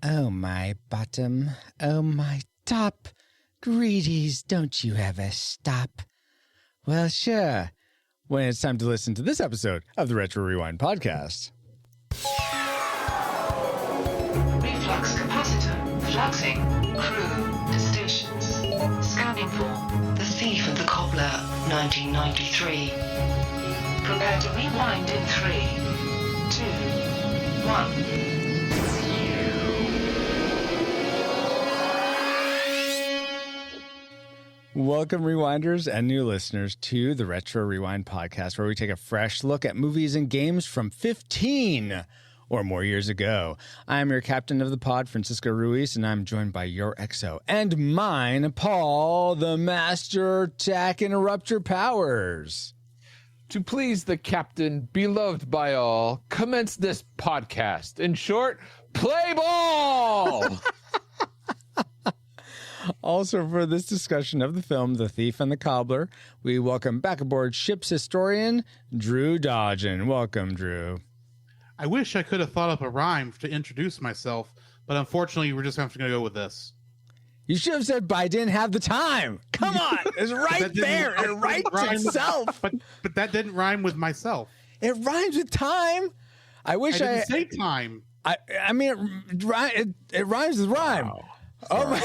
Oh, my bottom, oh, my top, greedies, don't you ever stop. Well, sure, when it's time to listen to this episode of the Retro Rewind podcast. Reflux capacitor, fluxing, crew to stations. Scanning for The Thief and the Cobbler, 1993. Prepare to rewind in 3, 2, 1. Welcome, rewinders and new listeners, to the Retro Rewind podcast, where we take a fresh look at movies and games from 15 or more years ago. I'm your captain of the pod, Francisco Ruiz, and I'm joined by your XO and mine, Paul, the master tack interrupter powers. To please the captain, beloved by all, commence this podcast. In short, play ball! Also, for this discussion of the film The Thief and the Cobbler, we welcome back aboard ship's historian, Drew Dodgen. Welcome, Drew. I wish I could have thought up a rhyme to introduce myself, but unfortunately, we're just going to go with this. You should have said, but I didn't have the time. Come on. It's right there. It writes itself. But that didn't rhyme with myself. It rhymes with time. I wish I didn't say time. I mean, it rhymes with rhyme. Wow. Oh, my.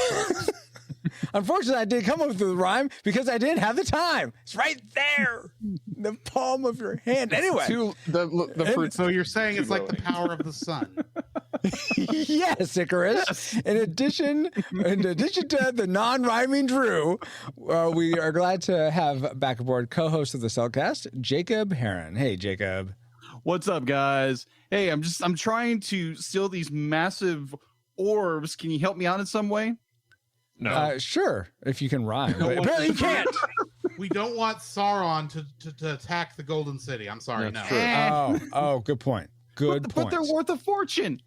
Unfortunately, I didn't come up with the rhyme because I didn't have the time. It's right there. The palm of your hand. Anyway. So you're saying it's like the power of the sun. Yes, Icarus. Yes. In addition to the non-rhyming Drew, we are glad to have back aboard co-host of the Cellcast, Jacob Heron. Hey, Jacob. What's up, guys? Hey, I'm Oh. trying to steal these massive orbs. Can you help me out in some way? No. Sure, if you can rhyme. But apparently you can't. We don't want Sauron to attack the Golden City. I'm sorry, That's no. true. Oh, good point. Good point. But they're worth a fortune.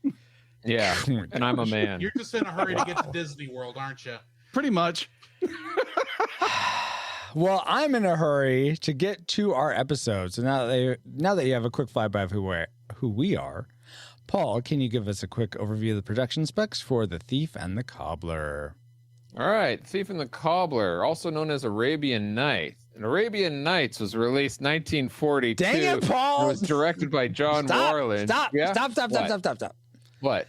Yeah, and I'm a man. You're just in a hurry to get to Disney World, aren't you? Pretty much. Well, I'm in a hurry to get to our episode. So now that you have a quick flyby of who we are, Paul, can you give us a quick overview of the production specs for The Thief and the Cobbler? All right, Thief and the Cobbler, also known as Arabian Nights. And Arabian Nights was released 1942. Dang it, Paul! It was directed by John Warland. Stop! What?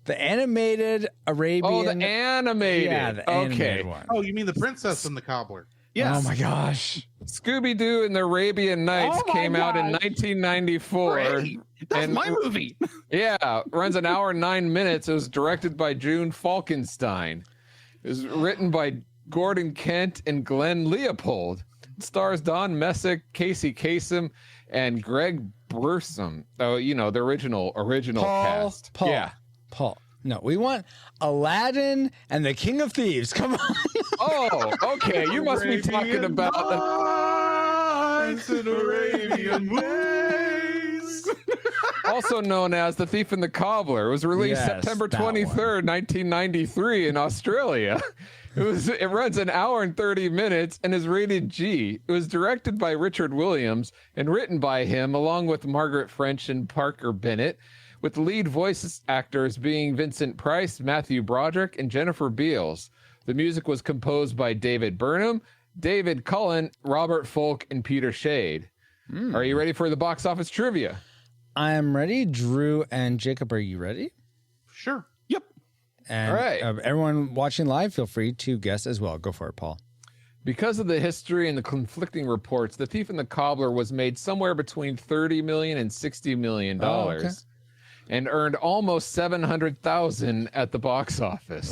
The animated Arabian... Oh, the animated. Yeah, the animated one. Oh, you mean the Princess and the Cobbler? Yes. Oh, my gosh. Scooby-Doo and the Arabian Nights came out in 1994. Great. That's my movie. Yeah, runs an hour and 9 minutes. It was directed by June Falkenstein. It was written by Gordon Kent and Glenn Leopold. It stars Don Messick, Casey Kasem, and Greg Bursum. Oh, you know, the original cast. Paul. No, we want Aladdin and the King of Thieves. Come on. Oh, okay. You must be talking about the Arabian ways. Also known as The Thief and the Cobbler. It was released September 23rd, 1993 in Australia. It runs an hour and 30 minutes and is rated G. It was directed by Richard Williams and written by him along with Margaret French and Parker Bennett, with the lead voice actors being Vincent Price, Matthew Broderick, and Jennifer Beals. The music was composed by David Burnham, David Cullen, Robert Folk, and Peter Shade. Are you ready for the box office trivia? I'm ready. Drew and Jacob, are you ready? Sure. Yep. And All right. Everyone watching live, feel free to guess as well. Go for it, Paul. Because of the history and the conflicting reports, The Thief and the Cobbler was made somewhere between $30 million and $60 million. Oh, okay. And earned almost $700,000 at the box office.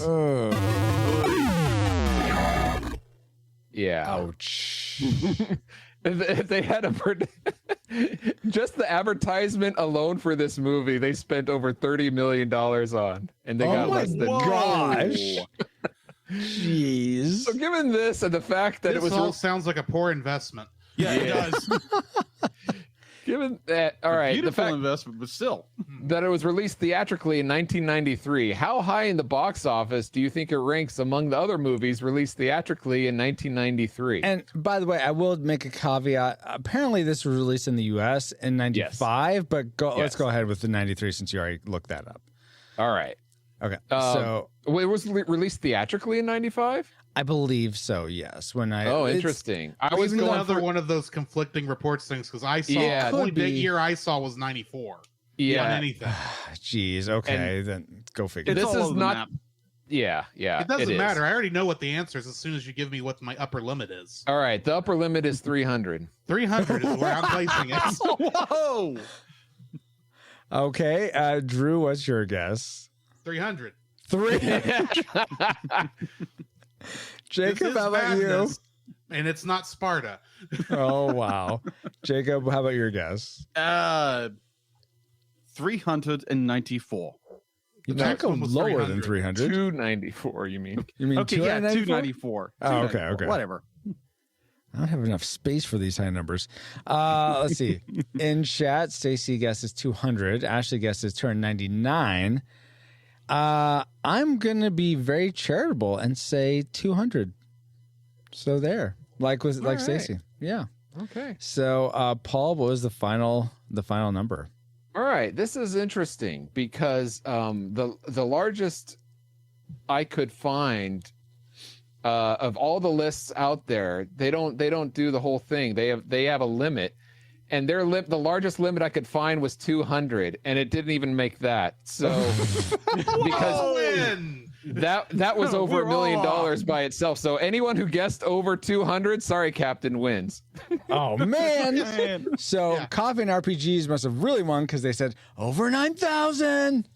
Yeah. Ouch. They had just the advertisement alone for this movie, they spent over $30 million on, and they got less than. Gosh. Jeez. So given this and the fact that This it was all sounds like a poor investment. Yeah, it does. given that, all right, the Beautiful fact investment, but still. that it was released theatrically in 1993, how high in the box office do you think it ranks among the other movies released theatrically in 1993? And by the way, I will make a caveat. Apparently, this was released in the U.S. in 95, but let's go ahead with the 93 since you already looked that up. All right. Okay. So it was released theatrically in 95? I believe so, yes. Interesting. I was Even going another for one of those conflicting reports things because I saw Yeah, the only could be. year I saw was 94. Yeah. On anything. Jeez, okay, then go figure. It's This all is over the not- map. Yeah. It doesn't matter. I already know what the answer is as soon as you give me what my upper limit is. All right, the upper limit is 300. 300 is where I'm placing it. Whoa! Okay, Drew, what's your guess? 300. 3. This Jacob, is how about you? madness, and it's not Sparta. Oh wow, Jacob, how about your guess? 394. You The can't next go one was lower than 300. 300. 294, you mean? You mean Okay, yeah, 294? 294. Oh, okay, 294, okay. Whatever. I don't have enough space for these high numbers. Let's see. In chat, Stacy guesses 200. Ashley guesses 299. I'm gonna be very charitable and say 200. So there, like right. Stacy. Yeah. Okay. So Paul, what was the final number? All right, this is interesting because the largest I could find of all the lists out there, they don't do the whole thing. They have a limit, and the largest limit I could find was 200, and it didn't even make that. So because that was over $1 million by itself. So anyone who guessed over 200, sorry, Captain, wins. Oh man! So Coffee and RPGs must have really won because they said over 9,000.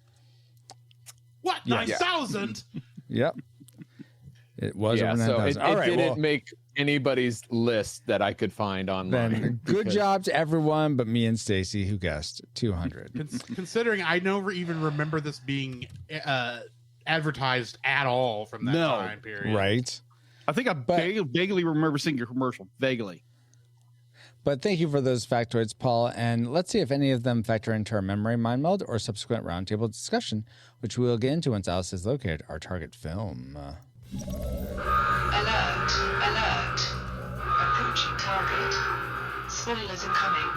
What? Yes. 9,000? Yep. It was Yeah, over so 9,000. it All right, didn't well, make anybody's list that I could find online. then good because- job to everyone but me and Stacy who guessed 200. Considering I never even remember this being advertised at all from that time period. Right. I think I vaguely remember seeing your commercial. Vaguely. But thank you for those factoids, Paul. And let's see if any of them factor into our memory mind meld or subsequent roundtable discussion, which we will get into once Alice has located our target film. Alert, alert. Approaching target. Spoilers incoming.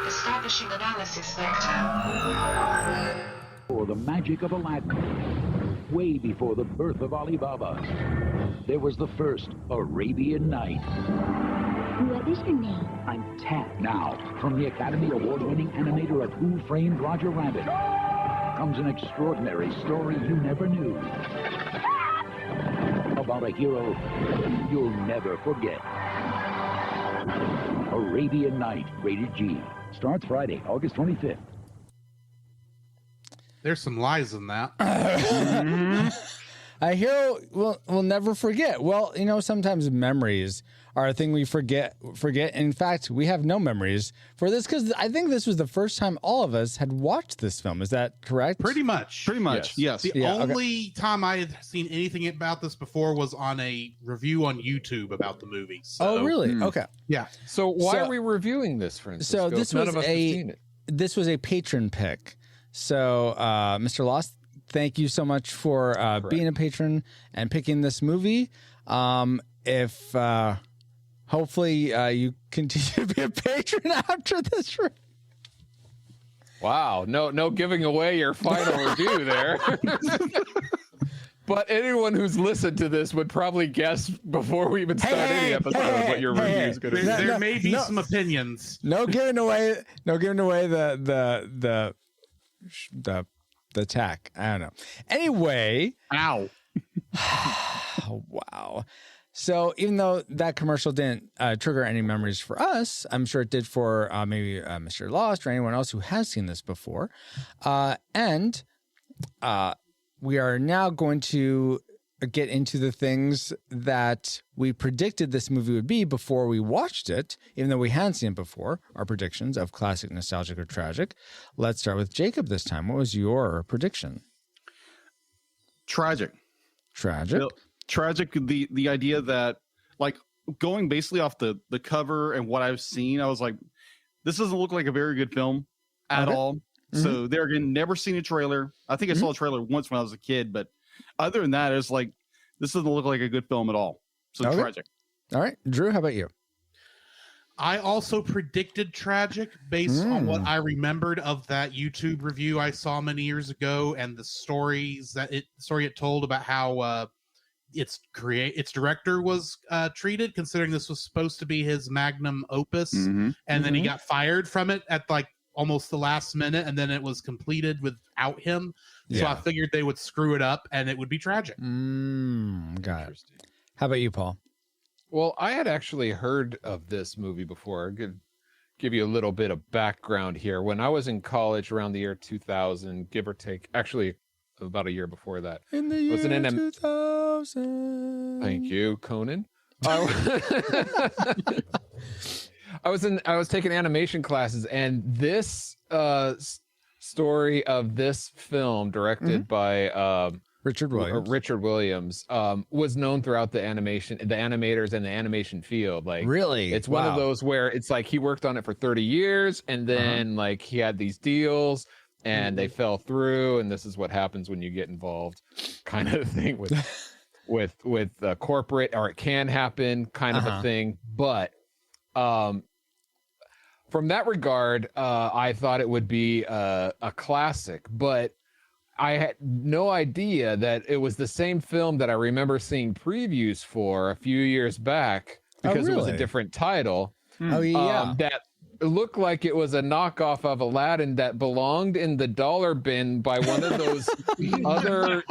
Establishing analysis vector. For the magic of Aladdin, way before the birth of Alibaba, there was the first Arabian Night. What is your name? I'm Tad. Now, from the Academy Award-winning animator of Who Framed Roger Rabbit, comes an extraordinary story you never knew. About a hero you'll never forget. Arabian Night, rated G. Starts Friday, August 25th. There's some lies in that. A hero will never forget. Well, sometimes memories are a thing we forget. In fact, we have no memories for this because I think this was the first time all of us had watched this film. Is that correct? Pretty much. Yes. The only time I had seen anything about this before was on a review on YouTube about the movie. So, Oh, really? Okay. Yeah. So why So- are we reviewing this, Francisco? So if this none was of us have seen it? this was a patron pick. So, Mr. Lost, thank you so much for being a patron and picking this movie. If hopefully you continue to be a patron after this. Wow, no giving away your final review there. But anyone who's listened to this would probably guess before we even start any episode what your review is going to be. There may be some opinions. No giving away the tack. I don't know. Anyway. Ow. Oh, wow. So even though that commercial didn't trigger any memories for us, I'm sure it did for maybe Mr. Lost or anyone else who has seen this before. And we are now going to get into the things that we predicted this movie would be before we watched it, even though we hadn't seen it before, our predictions of classic, nostalgic, or tragic. Let's start with Jacob this time. What was your prediction? Tragic. Tragic? Tragic, the idea that, like, going basically off the cover and what I've seen, I was like, this doesn't look like a very good film at all. Mm-hmm. So there again, never seen a trailer. I think I saw a trailer once when I was a kid, but other than that, it's like, this doesn't look like a good film at all. So tragic. All right. Drew, how about you? I also predicted tragic based on what I remembered of that YouTube review I saw many years ago, and the story it told about how its director was treated, considering this was supposed to be his magnum opus, and then he got fired from it at like almost the last minute, and then it was completed without him. So I figured they would screw it up, and it would be tragic. Got it. How about you, Paul? Well, I had actually heard of this movie before. I'll give you a little bit of background here. When I was in college around the year 2000, give or take, actually about a year before that. In the year 2000. Thank you, Conan. I was taking animation classes, and this story of this film, directed by Richard Williams, was known throughout the animators and the animation field. Like, really, it's one of those where it's like he worked on it for 30 years, and then like he had these deals, and they fell through, and this is what happens when you get involved, kind of thing with corporate, or it can happen, kind of a thing. But from that regard, I thought it would be a classic, but I had no idea that it was the same film that I remember seeing previews for a few years back, because it was a different title. That looked like it was a knockoff of Aladdin that belonged in the dollar bin by one of those other,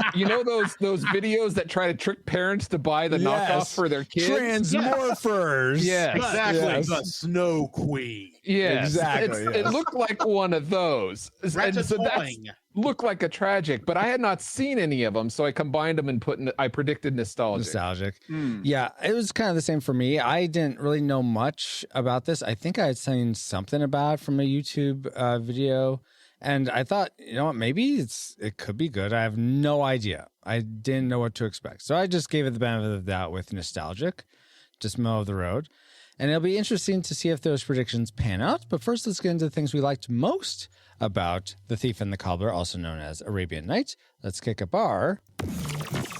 those videos that try to trick parents to buy the knockoff for their kids. Transmorphers. Yes, exactly. The Snow Queen. Yes, exactly. It looked like one of those. And so that looked like a tragic, but I had not seen any of them, so I combined them and I predicted nostalgic. Yeah, it was kind of the same for me. I didn't really know much about this. I think I had seen something about it from a YouTube video, and I thought, you know what, maybe it could be good. I have no idea. I didn't know what to expect, so I just gave it the benefit of the doubt with nostalgic, just middle of the road. And it'll be interesting to see if those predictions pan out. But first, let's get into the things we liked most about The Thief and the Cobbler, also known as Arabian Nights. Let's kick up our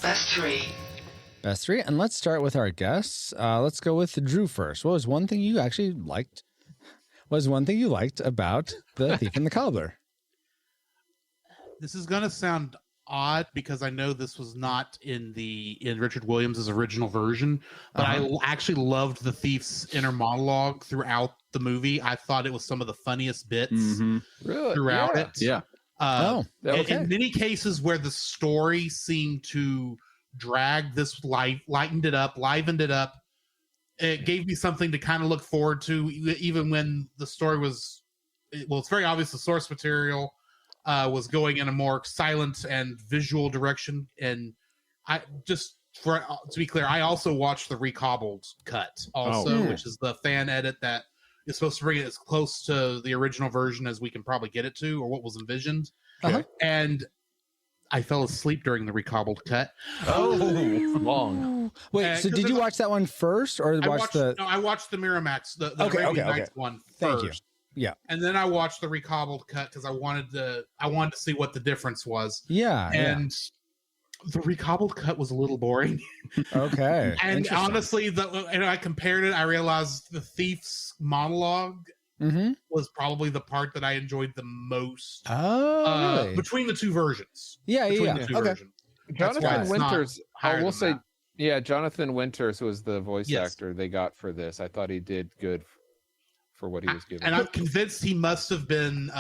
Best three. And let's start with our guests. Let's go with Drew first. What was one thing you actually liked? What was one thing you liked about The Thief and the Cobbler? This is going to sound odd because I know this was not in Richard Williams' original version, but I actually loved the thief's inner monologue throughout the movie. I thought it was some of the funniest bits throughout it. Yeah. In many cases where the story seemed to drag, this livened it up. It gave me something to kind of look forward to, even when the story was, it's very obvious the source material was going in a more silent and visual direction. And to be clear, I also watched the recobbled cut which is the fan edit that is supposed to bring it as close to the original version as we can probably get it to, or what was envisioned. And I fell asleep during the recobbled cut. Long. Wait, so did you watch that one first, or I watched the Miramax, the Arabian Nights one first. Thank you. Yeah, and then I watched the recobbled cut because I wanted to see what the difference was. Yeah, and the recobbled cut was a little boring. Okay, and honestly, I compared it. I realized the thief's monologue was probably the part that I enjoyed the most. Really? Between the two versions. Okay. Jonathan Winters. I will say, Jonathan Winters was the voice actor they got for this. I thought he did good for what he was given. And I'm convinced he must have been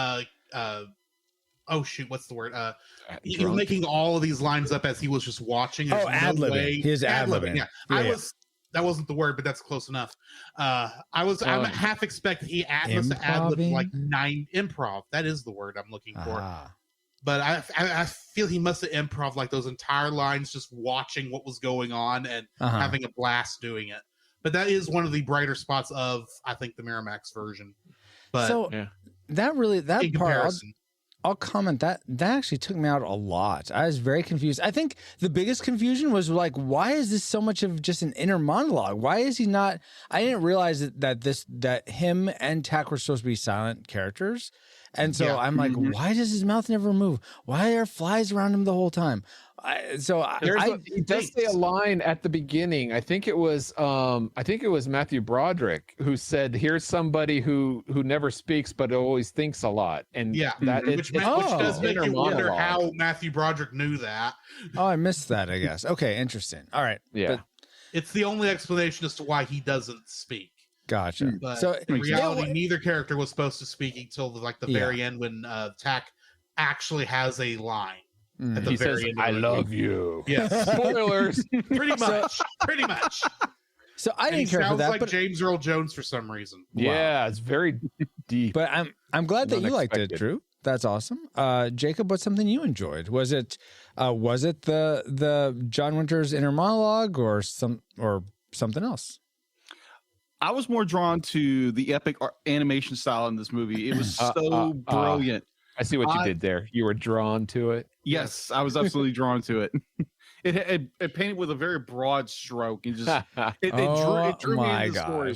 what's the word? He was making all of these lines up as he was just watching. Ad-libbing. He was ad-libbing. Yeah. That wasn't the word, but that's close enough. I'm half expecting he must have ad-libbed like 9 improv. That is the word I'm looking for. But I feel he must have improv like those entire lines, just watching what was going on and having a blast doing it. But that is one of the brighter spots of, I think, the Miramax version. But that part, I'll comment that actually took me out a lot. I was very confused. I think the biggest confusion was like, why is this so much of just an inner monologue? Why is he not? I didn't realize that him and Tak were supposed to be silent characters. And so I'm like, why does his mouth never move? Why are flies around him the whole time? He does say a line at the beginning. I think it was Matthew Broderick who said, "Here's somebody who never speaks but always thinks a lot." And which does make you wonder how Matthew Broderick knew that. Oh, I missed that, I guess. Okay, interesting. All right. Yeah. It's the only explanation as to why he doesn't speak. Gotcha. But So in reality, neither character was supposed to speak until the very end when Tack actually has a line. At the he very says, end "I love you." Yes. Spoilers. Pretty much. So I didn't care for sounds that. like But James Earl Jones for some reason. Yeah, it's very deep. But I'm glad that you liked it, Drew. That's awesome. Jacob, what's something you enjoyed? Was it the John Winters inner monologue or something else? I was more drawn to the epic animation style in this movie. It was so brilliant. I see what you did there. You were drawn to it. Yes, I was absolutely drawn to it. It painted with a very broad stroke and just it drew me into the story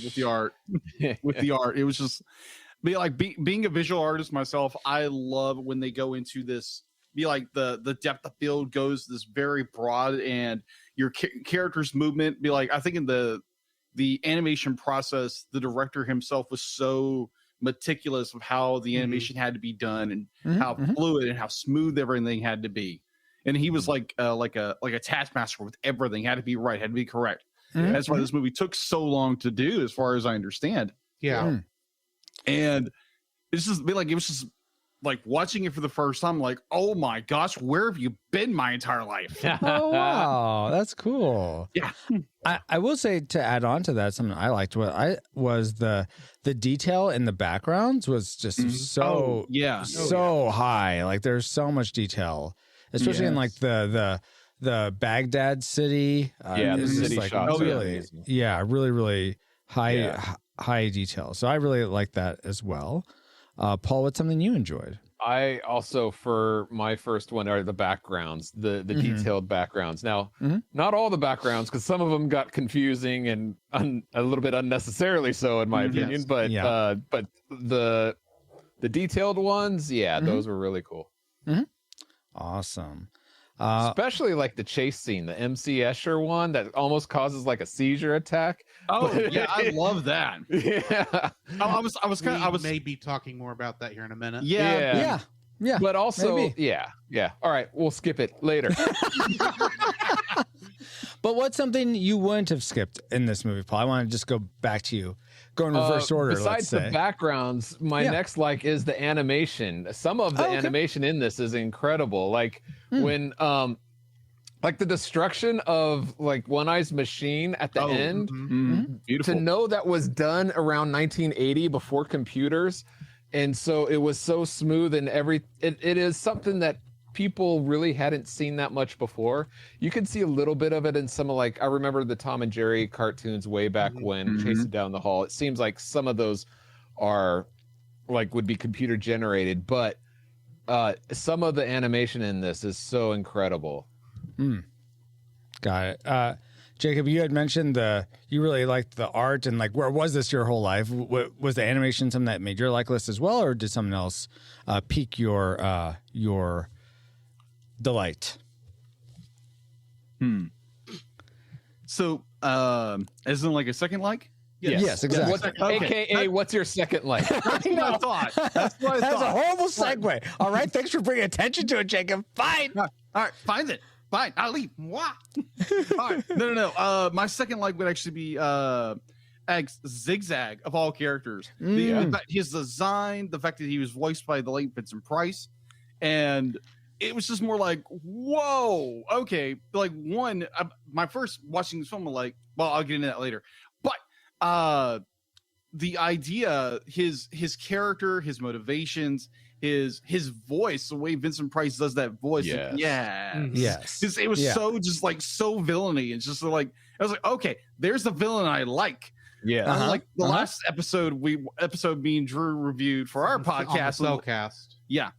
with the art. It was just being a visual artist myself. I love when they go into this. The depth of field goes this very broad, and your character's movement. I think in the animation process, the director himself was so meticulous of how the animation had to be done and how fluid and how smooth everything had to be. And he was like a taskmaster with everything. Had to be right, had to be correct. That's why this movie took so long to do, as far as I understand. Yeah. And it's just it was just like watching it for the first time, like, oh my gosh, where have you been my entire life? Oh wow, that's cool. Yeah. I will say, to add on to that, something I liked was the detail in the backgrounds was just so high. Like there's so much detail, especially in like the Baghdad city. The city like shots. Really high detail. So I really like that as well. Paul, what's something you enjoyed? I also, for my first one, are the backgrounds, the detailed backgrounds. Now, not all the backgrounds, because some of them got confusing and a little bit unnecessarily so, in my opinion. But the detailed ones, those were really cool. Awesome. Especially like the chase scene, the MC Escher one that almost causes like a seizure attack. Oh yeah, I love that. Yeah, I was may be talking more about that here in a minute. Yeah. But also, maybe. yeah. All right, we'll skip it later. But what's something you wouldn't have skipped in this movie, Paul? I want to just go back to you. Go in reverse order. Besides the backgrounds, my next is the animation. Some of the animation in this is incredible. Like when like the destruction of like One Eye's machine at the end. Beautiful. To know that was done around 1980 before computers, and so it was so smooth and it is something that people really hadn't seen that much before. You can see a little bit of it in some of I remember the Tom and Jerry cartoons way back when, Chasing Down the Hall. It seems like some of those are would be computer generated, but some of the animation in this is so incredible. Got it. Jacob, you had mentioned you really liked the art, and where was this your whole life? Was the animation something that made your like list as well, or did something else pique your delight? So, as in a second like? Yes, exactly. AKA, what's your second like? That's what I thought. That's a horrible segue. All right, thanks for bringing attention to it, Jacob. Fine. All right, find it. Fine, I'll leave. All right. No. My second like would actually be Zigzag of all characters. His design, the fact that he was voiced by the late Vincent Price, and it was just more like, whoa, okay. My first watching this film, I'll get into that later. But the idea, his character, his motivations, his voice, the way Vincent Price does that voice, yes. It was so just so villainy. It's just I was like, okay, there's the villain I like. Yeah, like the last episode me and Drew reviewed for our podcast, Cellcast. Yeah.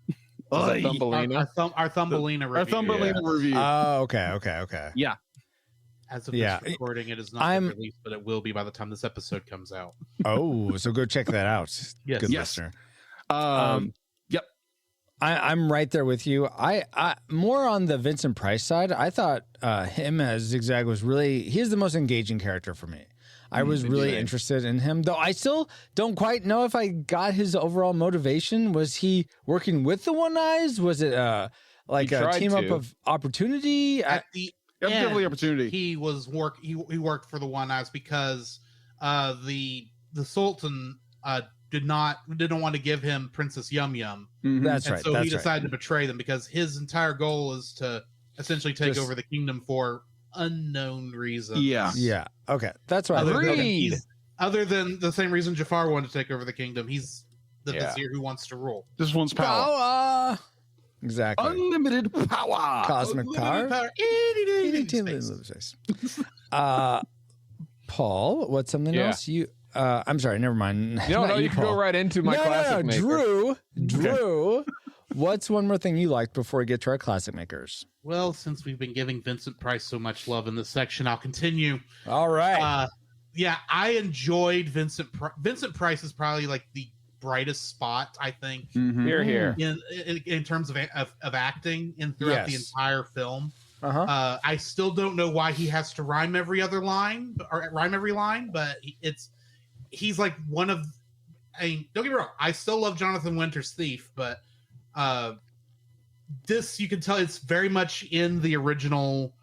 Our Thumbelina review. Our Thumbelina review. Oh, okay. Yeah. As of this recording, it is not been released, but it will be by the time this episode comes out. Oh, so go check that out. Yes. Good listener. Yep. I'm right there with you. I more on the Vincent Price side. I thought him as Zigzag was he's the most engaging character for me. I was really interested in him, though I still don't quite know if I got his overall motivation. Was he working with the One Eyes? Was it like a team up of opportunity? At the definitely opportunity. He worked for the One Eyes because the Sultan didn't want to give him Princess Yum Yum. Mm-hmm. That's right. So he decided to betray them because his entire goal is to essentially take over the kingdom for unknown reasons. Yeah. Okay. That's right. Other than the same reason Jafar wanted to take over the kingdom, he's the vizier who wants to rule. This one's power. Exactly. Unlimited power. Cosmic power. Paul, what's something else you? I'm sorry. Never mind. No, you can go right into my classic maker. Drew. What's one more thing you liked before we get to our classic makers? Well, since we've been giving Vincent Price so much love in this section, I'll continue. All right. I enjoyed Vincent Price is probably like the brightest spot, I think. Mm-hmm. Here. In terms of acting throughout the entire film. Uh-huh. I still don't know why he has to rhyme every line, but he's like one of. I mean, don't get me wrong. I still love Jonathan Winter's Thief, but this you can tell it's very much in the original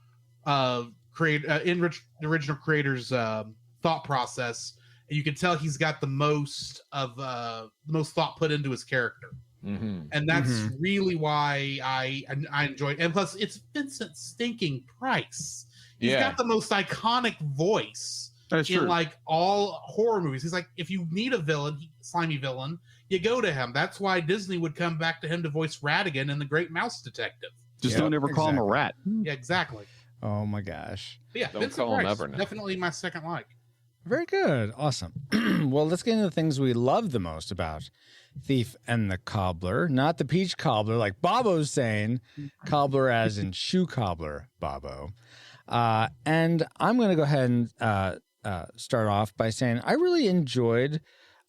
original creator's thought process, and you can tell he's got the most thought put into his character. Mm-hmm. And that's really why I enjoyed it. And plus it's Vincent stinking Price. He's got the most iconic voice in like all horror movies. He's like, if you need a slimy villain, you go to him. That's why Disney would come back to him to voice Ratigan in The Great Mouse Detective. Just don't ever call him a rat. Yeah, exactly. Oh my gosh. But yeah, don't Vincent call him Price, ever now. definitely my second like. Very good. Awesome. Well, let's get into the things we love the most about Thief and the Cobbler. Not the peach cobbler, like Bobo's saying. Cobbler as in shoe cobbler, Bobo. And I'm going to go ahead and start off by saying I really liked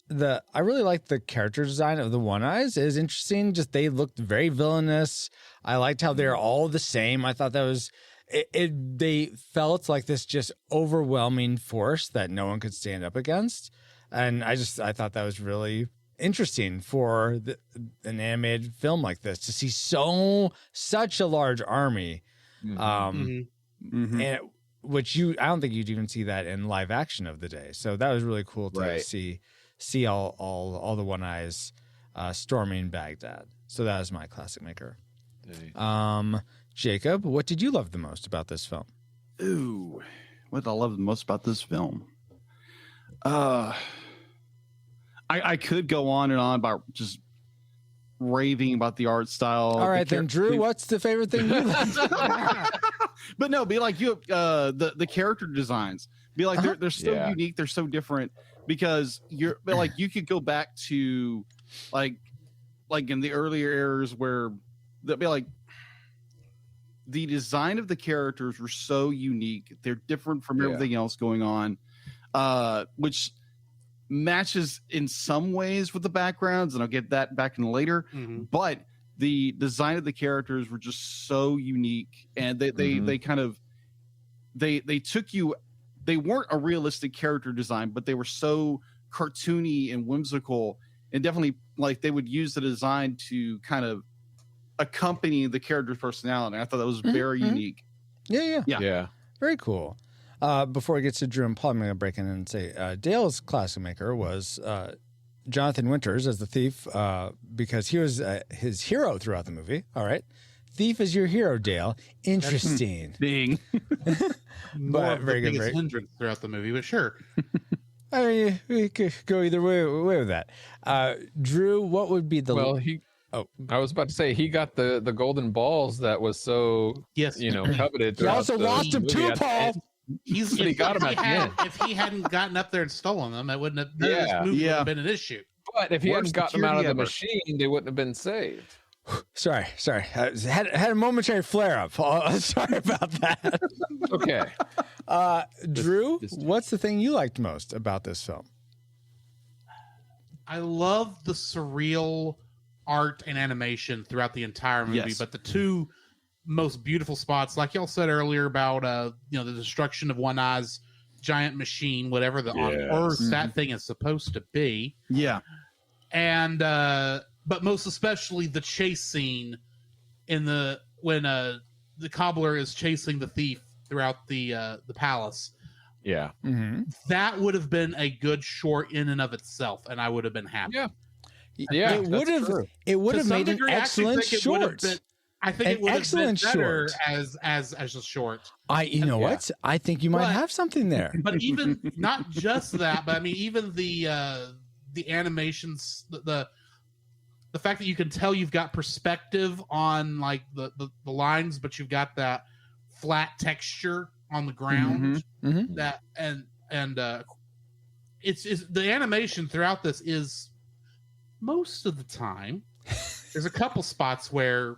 the character design of the One Eyes. It was interesting. Just they looked very villainous. I liked how they're all the same. I thought that was... They felt like this just overwhelming force that no one could stand up against. And I thought that was really interesting for an animated film like this to see such a large army. And which I don't think you'd even see that in live action of the day. So that was really cool to see all the One Eyes storming Baghdad. So that was my classic maker. Jacob, what did you love the most about this film? Ooh, what did I love the most about this film? I could go on and on about just raving about the art style. All right, then, Drew, what's the favorite thing you loved? But no, be like you. The character designs. Be like they're so unique. They're so different because you could go back to like in the earlier eras where they'd be like. The design of the characters were so unique. They're different from everything else going on, which matches in some ways with the backgrounds, and I'll get that back in later. Mm-hmm. But the design of the characters were just so unique, and they took you. They weren't a realistic character design, but they were so cartoony and whimsical, and definitely like they would use the design to kind of accompany the character's personality. I thought that was very unique. Yeah. Very cool. Before it gets to Drew and Paul, I'm going to break in and say Dale's classic maker was Jonathan Winters as the thief because he was his hero throughout the movie. All right. Thief is your hero, Dale. Interesting. Ding. But very good. Biggest hindrance throughout the movie, but sure. I mean, we could go either way with that. Drew, what would be the... I was about to say he got the golden balls that was so coveted. He also lost him too, Paul. He got him at the end. If he hadn't gotten up there and stolen them, it wouldn't have. This movie would have been an issue. But if he hadn't gotten them out of the machine, they wouldn't have been saved. Sorry. I had a momentary flare up. Sorry about that. Okay. Drew, what's the thing you liked most about this film? I love the surreal art and animation throughout the entire movie, Yes. but the two most beautiful spots, like y'all said earlier about the destruction of One Eye's giant machine, whatever on Earth that thing is supposed to be. Yeah. And but most especially the chase scene when the cobbler is chasing the thief throughout the palace. Yeah. Mm-hmm. That would have been a good short in and of itself, and I would have been happy. Yeah, it would have. It would have made an excellent short. I think it would have been better short. as a short. You know what? I think you might have something there. But even not just that, but I mean, even the animations, the fact that you can tell you've got perspective on like the lines, but you've got that flat texture on the ground. Mm-hmm. That and it's the animation throughout this is most of the time. There's a couple spots where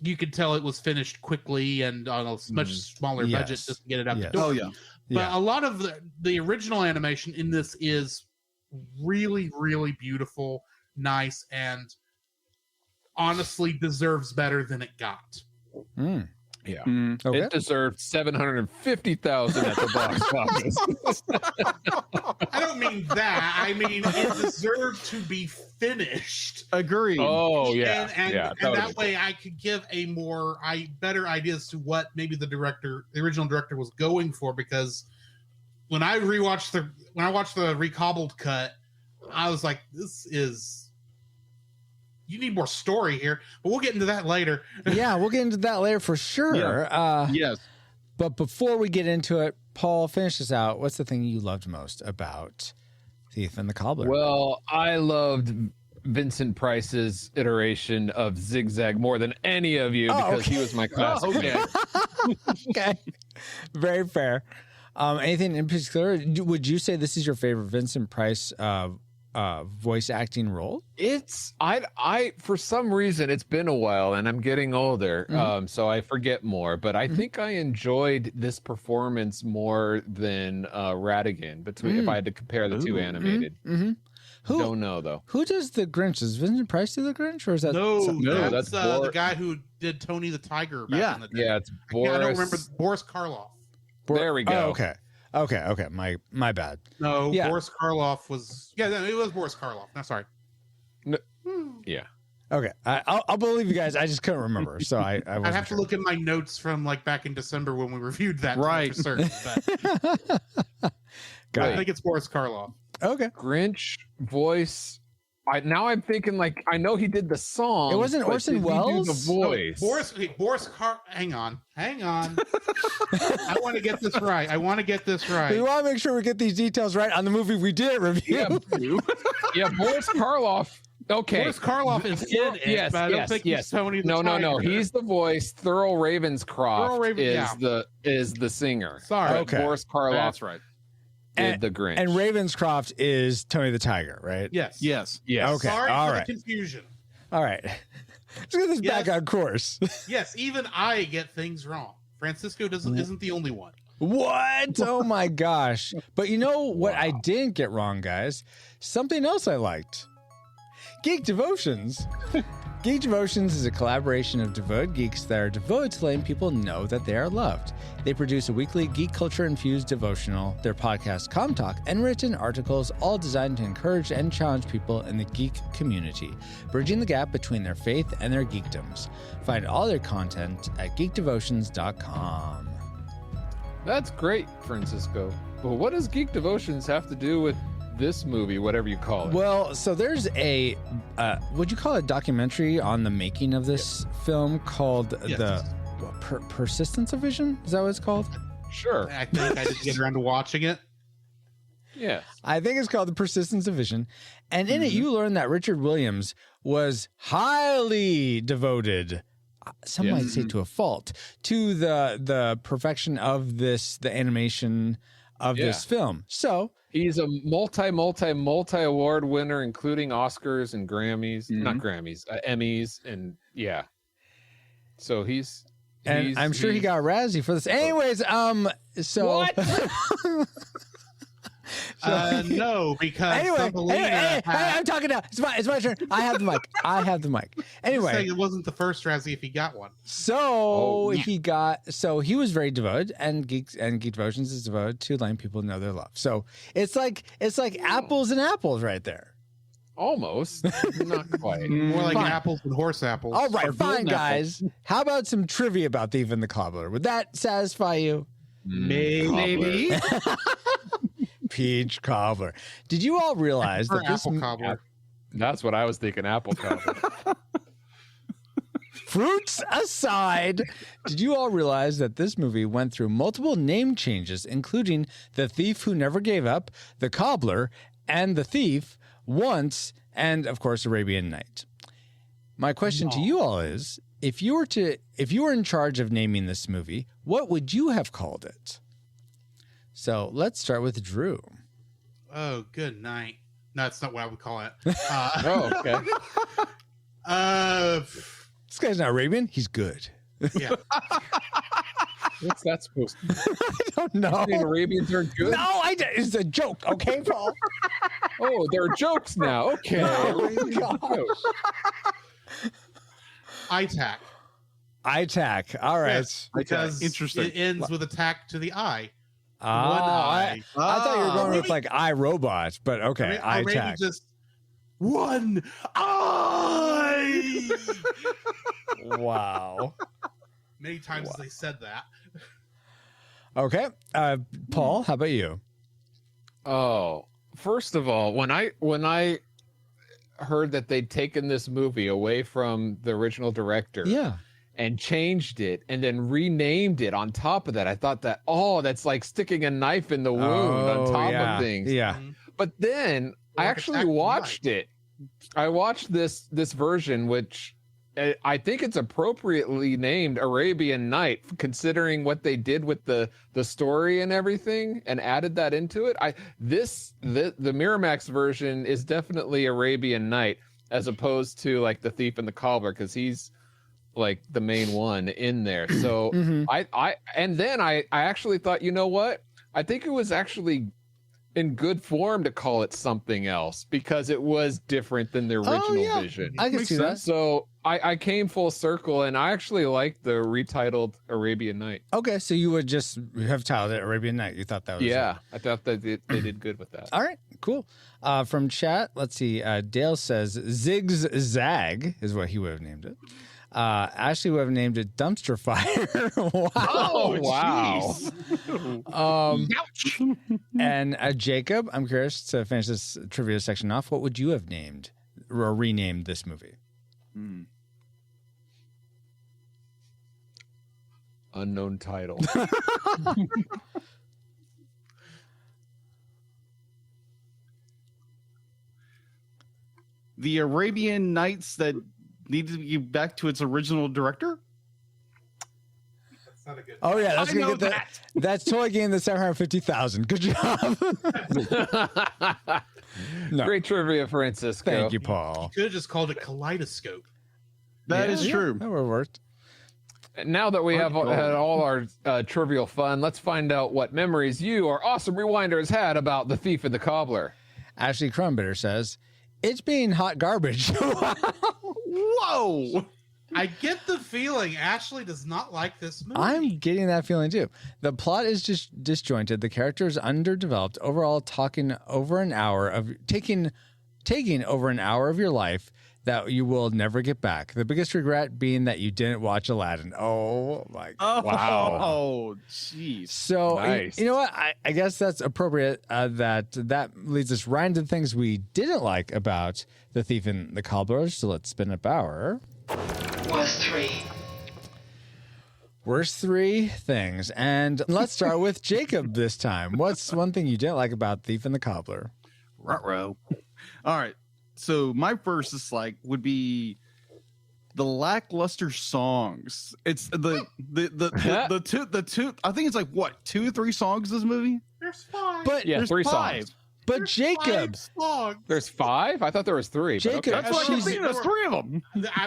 you could tell it was finished quickly and on a much smaller budget just to get it out the door. Oh yeah. But a lot of the original animation in this is really, really beautiful, nice, and honestly deserves better than it got. Mm. Yeah. Okay. It deserved $750,000 at the box office. I don't mean that. I mean it deserved to be finished. Agreed. Oh yeah. And yeah, that way I could give better ideas to what maybe the original director was going for, because when I watched the recobbled cut, I was like, you need more story here, but we'll get into that later. Yeah, we'll get into that later for sure. Yeah. Yes. But before we get into it, Paul, finish this out. What's the thing you loved most about Thief and the Cobbler? Well, I loved Vincent Price's iteration of Zigzag more than any of you because he was my classic. Okay. Very fair. Anything in particular? Would you say this is your favorite Vincent Price voice acting role? It's I for some reason it's been a while and I'm getting older, so I forget more. But I think I enjoyed this performance more than Ratigan. If I had to compare the two animated, don't know though. Who does the Grinch? Does Vincent Price do the Grinch, or is that that's the guy who did Tony the Tiger back in the day. Yeah, it's Boris. I don't remember Boris Karloff. There we go. Oh, okay. My bad. No, Boris Karloff was. Yeah, no, it was Boris Karloff. No, sorry. No, yeah. Okay, I'll believe you guys. I just couldn't remember, so I I'd have to look at my notes from like back in December when we reviewed that. Right. For certain, but I think it's Boris Karloff. Okay. Grinch voice. I'm thinking like I know he did the song. It wasn't Orson Welles. The voice. Hang on. I want to get this right. We want to make sure we get these details right on the movie we did review. Yeah, Boris Karloff. Okay, Boris Karloff is in it. Yes, but I don't think he's Tony the Tiger. No. He's the voice. Thurl Ravenscroft is the singer. Sorry, okay. Boris Karloff. That's right. Did the Grinch. And Ravenscroft is Tony the Tiger, right? Yes. Okay. Sorry all for right. the confusion. All right. Let's get this back on course. Yes, even I get things wrong. Francisco isn't the only one. What? Oh my gosh. But you know what I didn't get wrong, guys? Something else I liked. Geek Devotions. Geek Devotions is a collaboration of devoted geeks that are devoted to letting people know that they are loved. They produce a weekly geek culture-infused devotional, their podcast, Com Talk, and written articles, all designed to encourage and challenge people in the geek community, bridging the gap between their faith and their geekdoms. Find all their content at geekdevotions.com. That's great, Francisco. But what does Geek Devotions have to do with this movie, whatever you call it? Well, so there's a, would you call it a documentary on the making of this film called the Persistence of Vision? Is that what it's called? Sure. I think I didn't get around to watching it. Yeah. I think it's called The Persistence of Vision. And in it, you learn that Richard Williams was highly devoted, some might say to a fault, to the perfection of the animation of this film. So he's a multi award winner, including Oscars and Grammys, not Grammys, Emmys, and so I'm sure he got Razzie for this. Anyways, so what? No, because Anyway, Thumbelina I'm talking now. It's my turn. I have the mic. Anyway, it wasn't the first Razzie if he got one. So he was very devoted, and Geek Devotions is devoted to letting people know their love. So it's like apples and apples right there. Almost, not quite. More like Fine. apples and horse apples. All right, Or fine, golden guys. How about some trivia about Thief and the Cobbler? Would that satisfy you? Maybe. Peach Cobbler. Did you all realize that this apple cobbler. That's what I was thinking. Apple cobbler. Fruits aside, did you all realize that this movie went through multiple name changes, including The Thief Who Never Gave Up, The Cobbler, and The Thief once, and of course Arabian Night? My question to you all is, if you were in charge of naming this movie, what would you have called it? So let's start with Drew. Oh, good night. No, that's not what I would call it. Oh, okay. This guy's not Arabian. He's good. Yeah. What's that supposed to be? I don't know. The Arabians are good. No, it's a joke. Okay, Paul. Oh, there are jokes now. Okay. ITAC. ITAC. All right. Yes, because Interesting. it ends with attack to the eye. I thought you were going with like iRobot, but okay, Or maybe ITAC. just one eye. Wow. Many times they said that. Okay, Paul, how about you? Oh, first of all, when I heard that they'd taken this movie away from the original director, Yeah. and changed it and then renamed it on top of that, I thought that, that's like sticking a knife in the wound on top of things. Yeah. But then I actually watched it. I watched this version, which I think it's appropriately named Arabian Night, considering what they did with the story and everything, and added that into it. The Miramax version is definitely Arabian Night, as opposed to like the Thief and the Cobbler, because he's like the main one in there. So I actually thought, you know what? I think it was actually in good form to call it something else, because it was different than the original vision. I can see that. So I came full circle, and I actually liked the retitled Arabian Night. Okay, so you would just have titled it Arabian Night. You thought that was I thought that they did good with that. All right, cool. From chat, let's see. Dale says Zig's Zag is what he would have named it. Ashley would have named it Dumpster Fire. Wow. Oh, wow. And Jacob, I'm curious to finish this trivia section off. What would you have named or renamed this movie? Unknown title. The Arabian Nights that needed to get back to its original director? That's not a good. Oh yeah, that's I gonna know get that's totally getting the 750,000. Good job. No. Great trivia, Francisco. Thank you, Paul. Could have just called it Kaleidoscope. That is true. That would have worked. Now that we have had all our trivial fun, let's find out what memories you, our awesome rewinders, had about The Thief and the Cobbler. Ashley Crumbitter says, "It's being hot garbage." Whoa! I get the feeling Ashley does not like this movie. I'm getting that feeling too. The plot is just disjointed. The characters underdeveloped. Overall, taking over an hour of your life that you will never get back. The biggest regret being that you didn't watch Aladdin. Oh my God. Wow. Oh, jeez. So Nice. you know what? I guess that's appropriate. That leads us right into things we didn't like about The Thief and the Cobbler. So let's spin up our worst three things. And let's start with Jacob this time. What's one thing you didn't like about Thief and the Cobbler? Ruh-roh. All right. So my first dislike would be the lackluster songs. It's the two. I think it's like what 2 or 3 songs in this movie. There's 5. But Yeah, There's 3 5. songs. but There's Jacob, 5 songs. There's 5? I thought there was 3. but Jacob, okay. That's what I'm she's- thinking. There's 3 of them.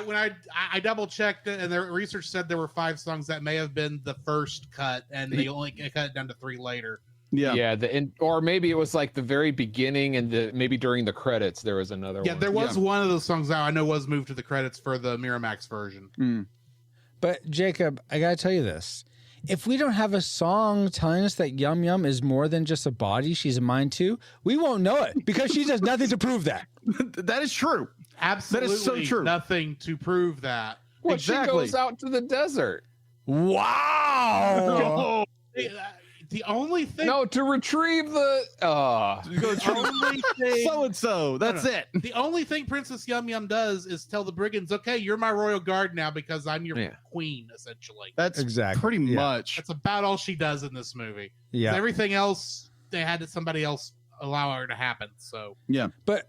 When I double checked it, and the research said there were 5 songs. That may have been the first cut, and they only cut it down to 3 later. Yeah, or maybe it was like the very beginning and maybe during the credits there was another one. Yeah, there was one of those songs that I know was moved to the credits for the Miramax version. But Jacob, I gotta tell you this. If we don't have a song telling us that Yum Yum is more than just a body, she's a mind too, we won't know it because she does nothing to prove that. That is true. Absolutely, that is so true. Nothing to prove that. Well, exactly. She goes out to the desert. Wow. The only thing... No, to retrieve the... only thing... So-and-so, that's it. The only thing Princess Yum Yum does is tell the brigands, okay, you're my royal guard now because I'm your queen, essentially. That's pretty much. That's about all she does in this movie. Yeah. Everything else, they had somebody else allow her to happen, so... Yeah. But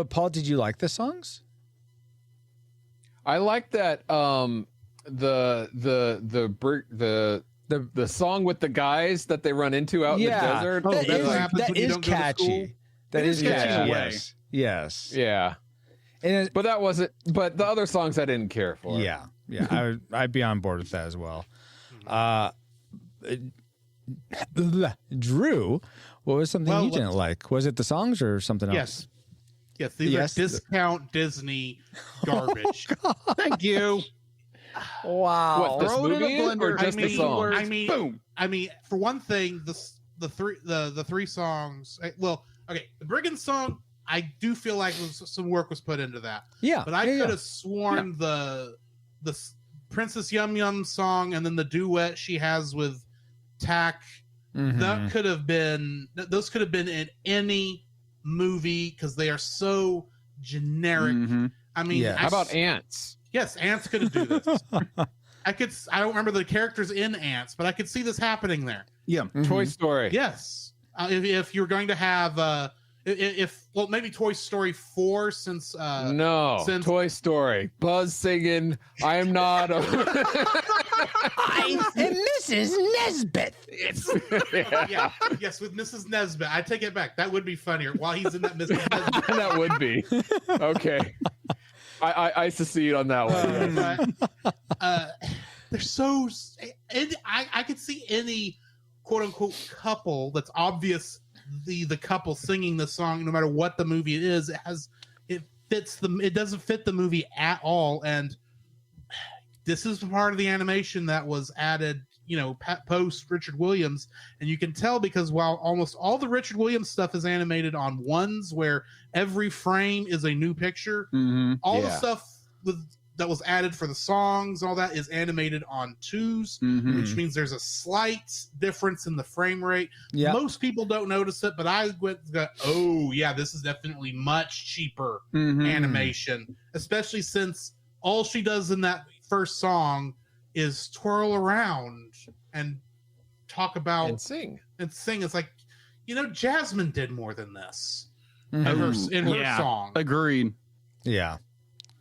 Paul, did you like the songs? I like that the song with the guys that they run into out in the desert. That is catchy. That is catchy. Yes. Yeah. But that wasn't. But the other songs I didn't care for. Yeah. I'd be on board with that as well. Drew, what was something you didn't like? Was it the songs or something else? Yes, these are discount Disney garbage. Thank you. Wow. What, this movie or just the songs? I mean, for one thing, the three songs. Well, okay, the Brigand song, I do feel like some work was put into that. Yeah, but I could have sworn the Princess Yum Yum song and then the duet she has with Tack, that could have been. Those could have been in any movie because they are so generic. I mean, how about Ants? Yes, Ants could do this. I don't remember the characters in Ants, but I could see this happening there. Yeah. Toy Story. Yes. If you're going to have maybe Toy Story 4 since Toy Story. Buzz singing, I am not a I am Mrs. Nesbit. Yes, with Mrs. Nesbit. I take it back. That would be funnier while he's in that Mrs. Nesbit. That would be. Okay. I secede on that one. They're so... I could see any quote-unquote couple that's obvious the couple singing the song, no matter what the movie it is. It doesn't fit the movie at all, and this is part of the animation that was added, post Richard Williams, and you can tell because while almost all the Richard Williams stuff is animated on ones where every frame is a new picture, all the stuff that was added for the songs, all that is animated on twos, which means there's a slight difference in the frame rate. Yeah. Most people don't notice it, but I went, oh yeah, this is definitely much cheaper animation, especially since all she does in that first song is twirl around and talk about and sing. It's like, Jasmine did more than this in her song. Agreed. Yeah.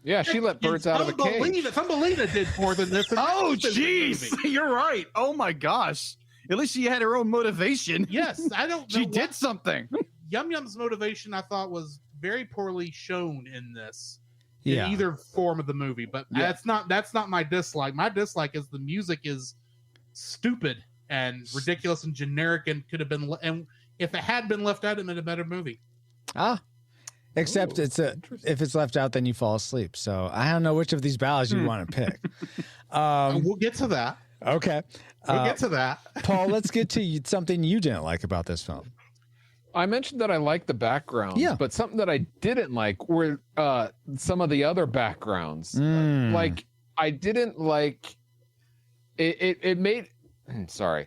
Yeah, she let birds out of a cage. Thumbelina did more than this. Oh, jeez. You're right. Oh, my gosh. At least she had her own motivation. Yes, I don't know. She did something. Yum Yum's motivation, I thought, was very poorly shown in this. In either form of the movie. But that's not my dislike. My dislike is the music is stupid and ridiculous and generic and could have been... And if it had been left out, it would have been a better movie. Except if it's left out, then you fall asleep. So I don't know which of these ballads you want to pick. We'll get to that. Okay. We'll get to that. Paul, let's get to something you didn't like about this film. I mentioned that I liked the backgrounds, but something that I didn't like were some of the other backgrounds. Like, I didn't like... It made... Sorry.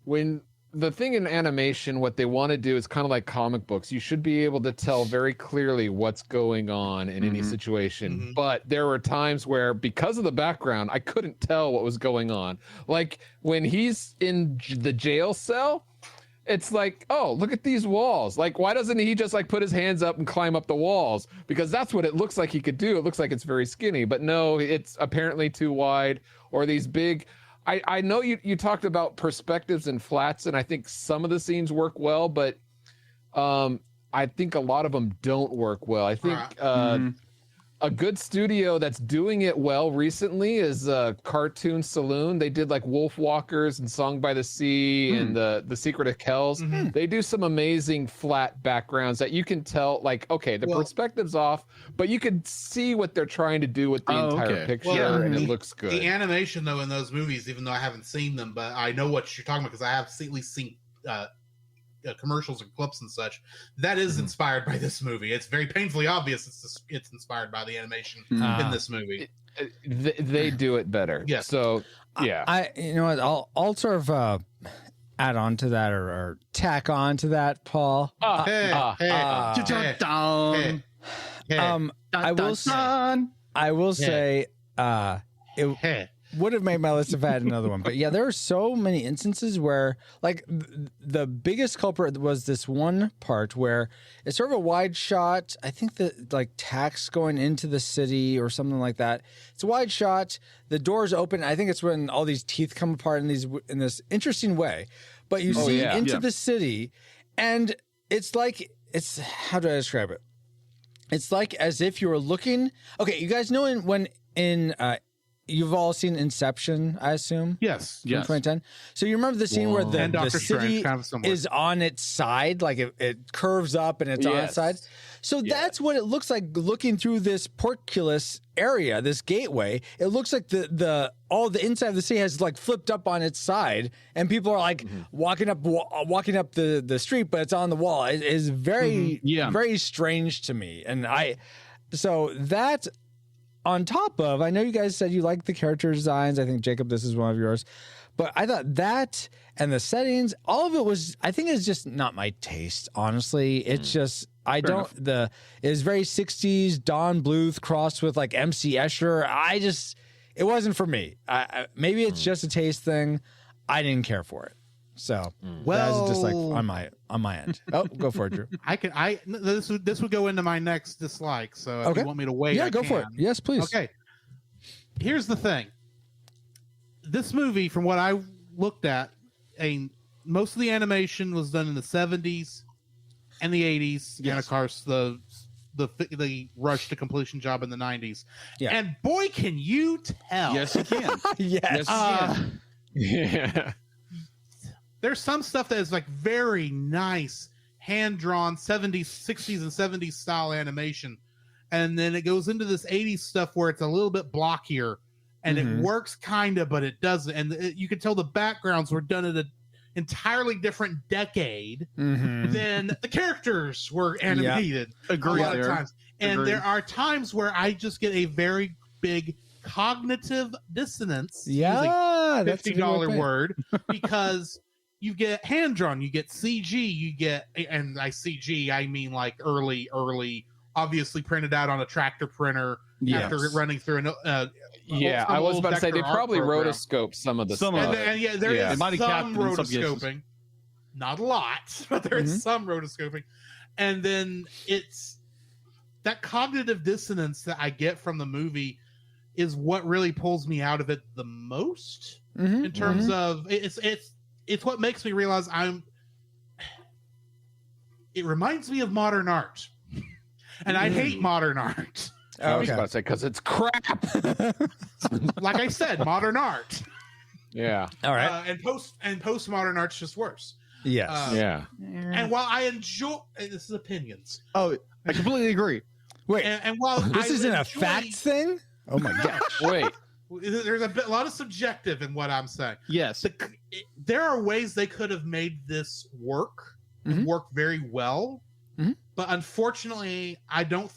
When... The thing in animation, what they want to do is kind of like comic books. You should be able to tell very clearly what's going on in any situation. But there were times where, because of the background, I couldn't tell what was going on. Like when he's in the jail cell, it's like, oh, look at these walls. Like, why doesn't he just put his hands up and climb up the walls? Because that's what it looks like he could do. It looks like it's very skinny, but no, it's apparently too wide, or these big... I know you talked about perspectives and flats, and I think some of the scenes work well, but I think a lot of them don't work well. I think A good studio that's doing it well recently is Cartoon Saloon. They did like Wolf Walkers and Song by the Sea and the Secret of Kells. They do some amazing flat backgrounds that you can tell, like, okay, the perspective's off, but you can see what they're trying to do with the entire picture, and it looks good. The animation, though, in those movies, even though I haven't seen them, but I know what you're talking about because I have at least seen commercials and clips and such. That is inspired by this movie. It's very painfully obvious it's inspired by the animation in this movie. They do it better. Yes. So yeah, you know what? I'll sort of add on to that or tack on to that, Paul. I will say it would have made my list if I had another one. But yeah, there are so many instances where, like, the biggest culprit was this one part where it's sort of a wide shot. I think that, like, tax going into the city or something like that. It's a wide shot. The doors open. I think it's when all these teeth come apart in this interesting way. But you see into the city, and it's like, how do I describe it? It's like as if you were looking. Okay, you guys know when you've all seen Inception, I assume? Yes. From 2010. So you remember the scene where the city is on its side, like it curves up and it's on its side? So that's what it looks like looking through this portcullis area, this gateway. It looks like all the inside of the city has like flipped up on its side, and people are like walking up the street, but it's on the wall. It is very, very strange to me. And so that... On top of, I know you guys said you like the character designs. I think, Jacob, this is one of yours. But I thought that and the settings, all of it was, I think it's just not my taste, honestly. It's just, it was very 60s, Don Bluth crossed with like MC Escher. It wasn't for me. Maybe it's just a taste thing. I didn't care for it. So that was just like on my end. Oh, go for it, Drew. This would go into my next dislike. So if you want me to wait, I go for it. Yes, please. Okay. Here's the thing. This movie, from what I looked at, most of the animation was done in the 70s and the 80s, and of course the rush to completion job in the 90s. Yeah. And boy, can you tell? Yes, you can. Yes. Yeah. There's some stuff that is like very nice, hand-drawn 70s, 60s, and 70s style animation. And then it goes into this 80s stuff where it's a little bit blockier. And it works kind of, but it doesn't. And you can tell the backgrounds were done at an entirely different decade than the characters were animated a lot of times. And there are times where I just get a very big cognitive dissonance. Yeah, that's $50 word because... You get hand-drawn, you get CG, you get, and by CG, I mean like early, obviously printed out on a tractor printer after running through an... I was about to say, they probably rotoscoped some of the stuff. And there is some rotoscoping. Not a lot, but there is some rotoscoping. And then it's... That cognitive dissonance that I get from the movie is what really pulls me out of it the most, in terms of... It's what makes me realize it reminds me of modern art. And I hate modern art. I was about to say, because it's crap. Like I said, modern art. Yeah. All right. And postmodern art's just worse. Yes. And while I enjoy... This is opinions. Oh, I completely agree. Wait. And while this isn't a fact thing? Oh, my gosh. Wait. There's a lot of subjective in what I'm saying. Yes. There are ways they could have made this work very well. But unfortunately, I don't...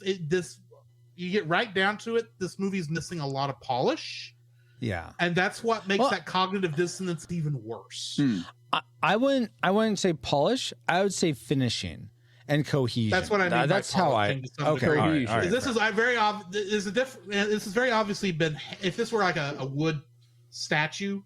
You get right down to it, this movie's missing a lot of polish. Yeah. And that's what makes that cognitive dissonance even worse. I wouldn't say polish. I would say finishing and cohesion. That's what I mean. That's how I... Okay. All right, this is very obviously been... If this were like a wood statue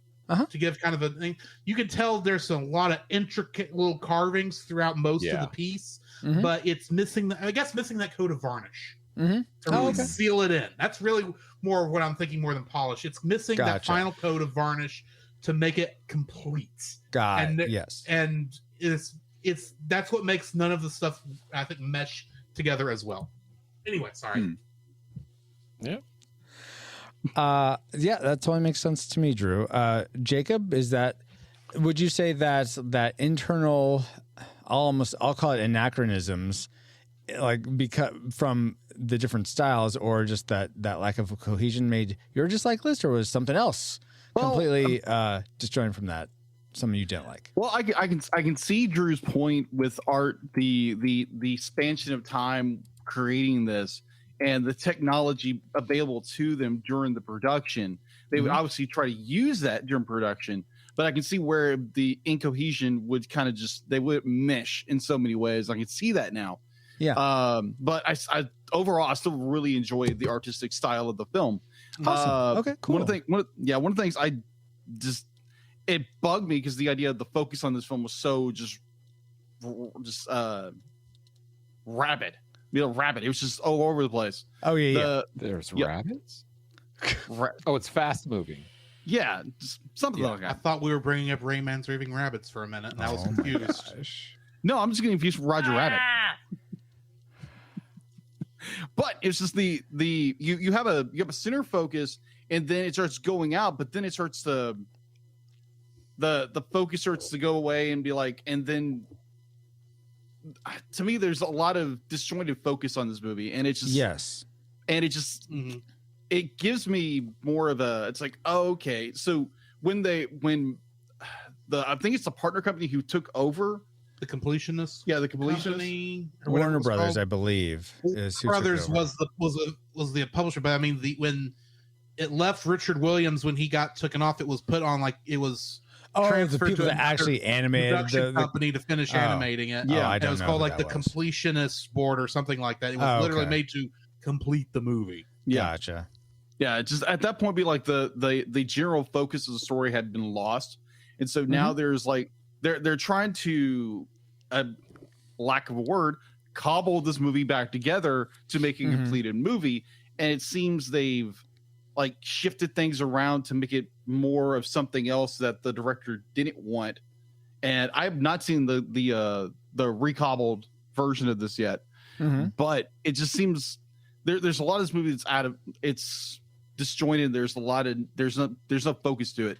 to give kind of a thing, you can tell there's a lot of intricate little carvings throughout most of the piece, but it's missing that coat of varnish to really seal it in. That's really more of what I'm thinking more than polish. It's missing that final coat of varnish to make it complete. Yes. And that's what makes none of the stuff, I think, mesh together as well. Anyway, sorry. Yeah. Yeah, that totally makes sense to me, Drew. Jacob, would you say that internal, I'll call it anachronisms, like because from the different styles, or just that lack of cohesion made your dislike list, or was something else completely disjointed from that? Something you didn't like? Well, I can see Drew's point with art, the expansion of time creating this and the technology available to them during the production. They would obviously try to use that during production, but I can see where the incohesion would kind of they would mesh in so many ways. I can see that now. Yeah. But I overall, I still really enjoyed the artistic style of the film. Awesome. Okay, cool. One of the things it bugged me because the idea of the focus on this film was so just rabid. Rabbit. It was just all over the place. Oh yeah. There's rabbits. Oh, it's fast moving. Yeah, something like that. I thought we were bringing up Rayman's Raving Rabbits for a minute, and I was confused. No, I'm just getting confused with Roger Rabbit. But it's just you have a center focus, and then it starts going out, but then it starts to the focus starts to go away and be like, and then to me, there's a lot of disjointed focus on this movie, and it's just it gives me more of a. It's like, oh, okay, so when I think it's the partner company who took over the Completionist, the Completionist, Warner Brothers, I believe, is who Brothers was the publisher, but I mean when it left Richard Williams when he got taken off, it was put on it was. The people that actually animated the company to finish animating it. Yeah, it was called the Completionist Board or something like that. It was literally made to complete the movie. Gotcha. Yeah, just at that point, be like the general focus of the story had been lost, and so now there's they're trying to, lack of a word, cobble this movie back together to make a completed movie, and it seems they've shifted things around to make it more of something else that the director didn't want. And I've not seen the recobbled version of this yet, but it just seems there's a lot of this movie that's it's disjointed. There's no focus to it.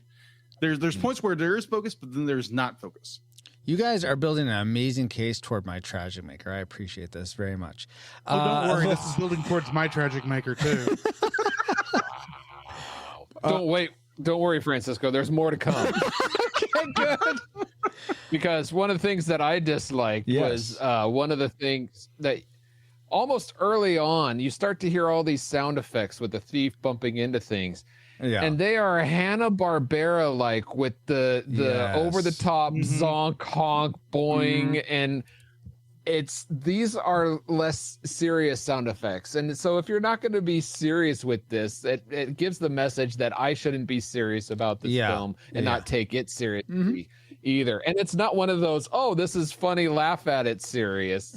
There's points where there is focus, but then there's not focus. You guys are building an amazing case toward my Tragic Maker. I appreciate this very much. Oh, don't worry. This is building towards my Tragic Maker too. Don't worry, Francisco. There's more to come. Okay, good. Because one of the things that I disliked was one of the things that almost early on, you start to hear all these sound effects with the thief bumping into things. Yeah. And they are Hanna-Barbera with the over the top zonk, honk, boing, and these are less serious sound effects. And so if you're not going to be serious with this, it gives the message that I shouldn't be serious about this film and not take it seriously either. And it's not one of those, oh, this is funny, laugh at it serious.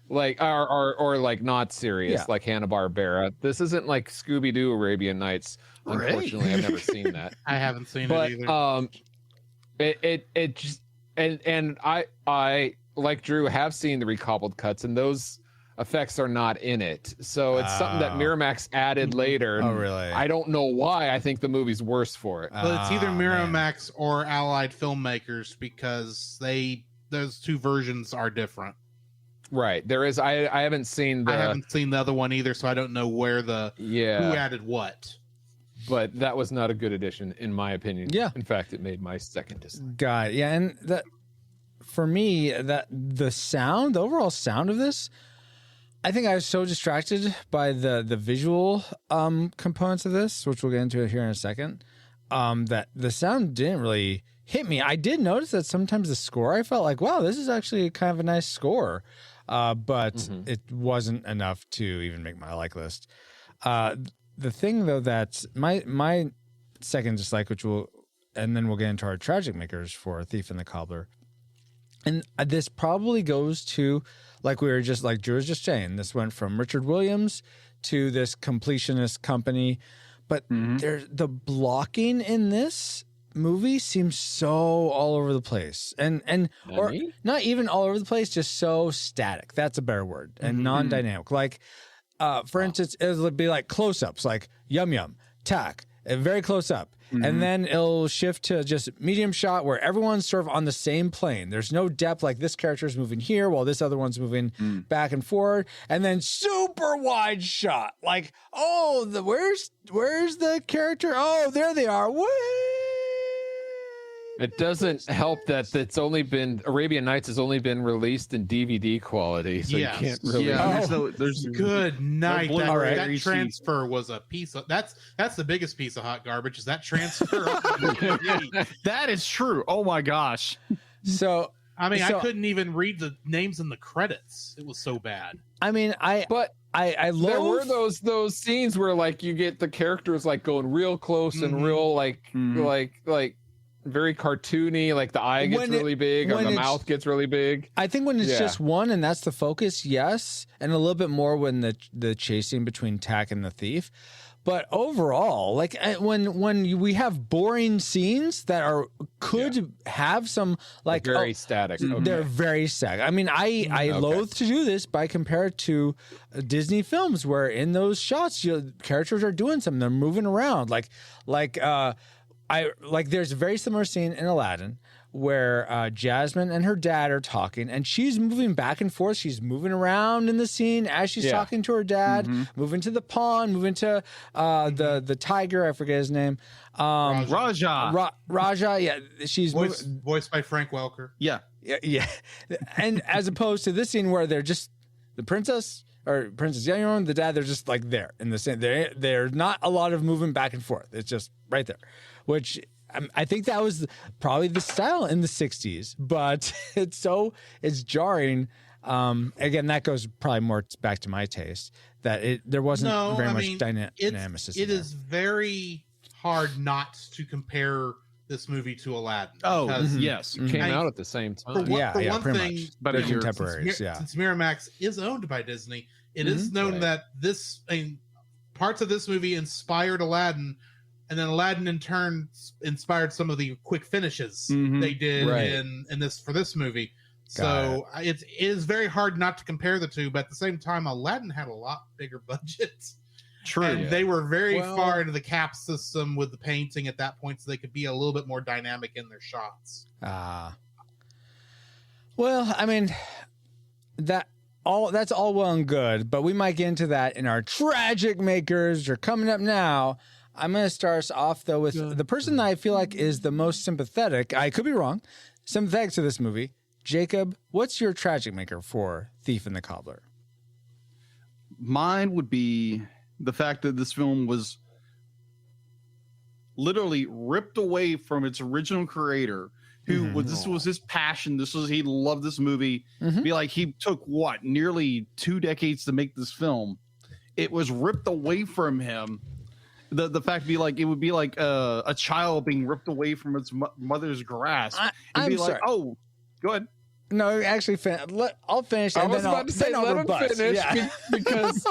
Or not serious, like Hanna-Barbera. This isn't like Scooby-Doo Arabian Nights. Unfortunately, I've never seen that. I haven't seen it either. It just and I like Drew have seen the recobbled cuts, and those effects are not in it. So it's something that Miramax added later. Oh, really? I don't know why. I think the movie's worse for it. Well, it's either Miramax or Allied Filmmakers, because those two versions are different. Right. There is. I haven't seen the other one either, so I don't know where who added what. But that was not a good addition, in my opinion. Yeah. In fact, it made my second dislike. Got it. Yeah, and that for me, that the overall sound of this, I think I was so distracted by the visual components of this, which we'll get into here in a second, that the sound didn't really hit me. I did notice that sometimes the score, I felt like, wow, this is actually kind of a nice score, but it wasn't enough to even make my like list. The thing, though, that's my second dislike, and then we'll get into our Tragic Makers for Thief and the Cobbler. And this probably goes to, like Drew was just saying, this went from Richard Williams to this completionist company. But the blocking in this movie seems so all over the place. Or not even all over the place, just so static. That's a better word. And non-dynamic. for instance, it'll be like close-ups, like yum yum, tack, very close up. And then it'll shift to just medium shot where everyone's sort of on the same plane. There's no depth, like this character's moving here while this other one's moving back and forward. And then super wide shot. Like, oh, where's the character? Oh, there they are. Whee! It doesn't help that Arabian Nights has only been released in DVD quality, so you can't really. Yeah, there's good night. No that transfer was a piece of that's the biggest piece of hot garbage. Is that transfer? That is true. Oh my gosh. So I mean, I couldn't even read the names in the credits. It was so bad. I mean, I love. There were those scenes where like you get the characters like going real close and real like very cartoony, like the eye gets really big or the mouth gets really big. I think when it's just one and that's the focus, yes, and a little bit more when the chasing between Tack and the thief. But overall, like when we have boring scenes that could have some like very static. They're very static. I mean, I loathe to do this, but I compare it to Disney films where in those shots, characters are doing something, they're moving around, there's a very similar scene in Aladdin where Jasmine and her dad are talking and she's moving back and forth. She's moving around in the scene as she's talking to her dad, moving to the pond, moving to the tiger. I forget his name. Raja. Raja. Yeah. She's voiced by Frank Welker. Yeah. And as opposed to this scene where they're just the princess or Princess Yeon, the dad, they're just like there in the same. There's not a lot of moving back and forth. It's just right there, which I think that was probably the style in the 60s, but it's jarring. Again, that goes probably more back to my taste that there wasn't very much dynamicism. It is very hard not to compare this movie to Aladdin. Oh, yes. It came out at the same time. For one thing, much. But they're contemporaries, since Miramax is owned by Disney, it is known that parts of this movie inspired Aladdin, and then Aladdin in turn inspired some of the quick finishes they did in this movie. So it is very hard not to compare the two, but at the same time, Aladdin had a lot bigger budget. True. And they were very far into the cap system with the painting at that point, so they could be a little bit more dynamic in their shots. Well, I mean, that's all well and good, but we might get into that in our tragic makers. They're coming up now. I'm going to start us off, though, with the person that I feel like is the most sympathetic. I could be wrong. Sympathetic to this movie. Jacob, what's your tragic maker for Thief and the Cobbler? Mine would be the fact that this film was literally ripped away from its original creator, who this was his passion. He loved this movie. Be like, he took nearly 2 decades to make this film. It was ripped away from him. The fact be like, it would be like a child being ripped away from its mother's grasp. I'm be sorry. like, oh, go ahead. No, actually, I'll finish. I was about to say, let him finish because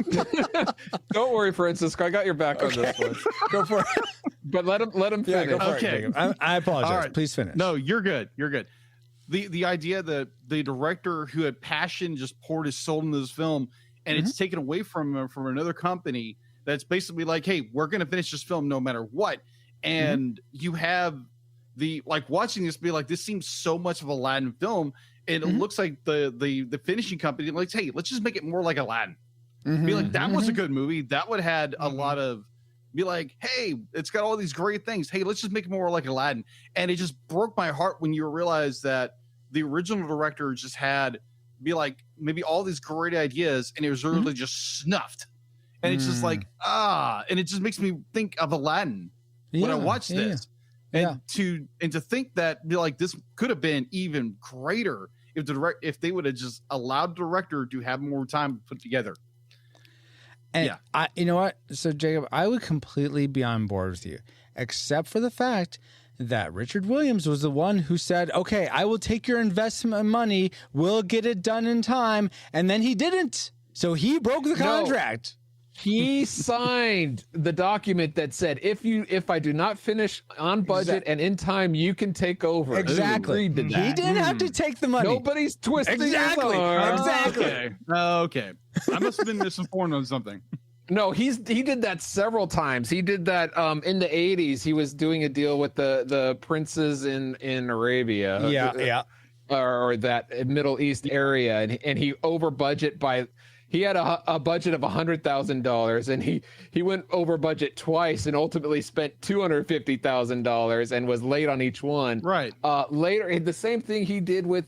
don't worry, Francisco, I got your back on this one. Go for it. But let him finish. Yeah, go for it, I apologize. Right. Please finish. No, you're good. You're good. The idea that the director who had passion just poured his soul into this film, and it's taken away from him from another company that's basically like, hey, we're going to finish this film no matter what. And you have watching this be like, this seems so much of a Aladdin film. And it looks like the finishing company like, hey, let's just make it more like Aladdin. Be like, that was a good movie. That would had a lot of be like, hey, it's got all these great things. Hey, let's just make it more like Aladdin. And it just broke my heart when you realize that the original director just had be like maybe all these great ideas, and it was really just snuffed. And it's just like, and it just makes me think of Aladdin when I watch this. And to think that be like this could have been even greater if they would have just allowed the director to have more time to put together. And you know what? So Jacob, I would completely be on board with you, except for the fact that Richard Williams was the one who said, okay, I will take your investment money. We'll get it done in time. And then he didn't. So he broke the contract. He signed the document that said, if I do not finish on budget and in time, you can take over. Exactly. He didn't have to take the money. Nobody's twisting Exactly. his arm. Exactly. Okay. I must have been misinformed on something. No, he did that several times. He did that in the 80s. He was doing a deal with the princes in Arabia. Yeah. Or that Middle East area, and he over budget by. He had a budget of $100,000, and he went over budget twice, and ultimately spent $250,000, and was late on each one. Right. Later, the same thing he did with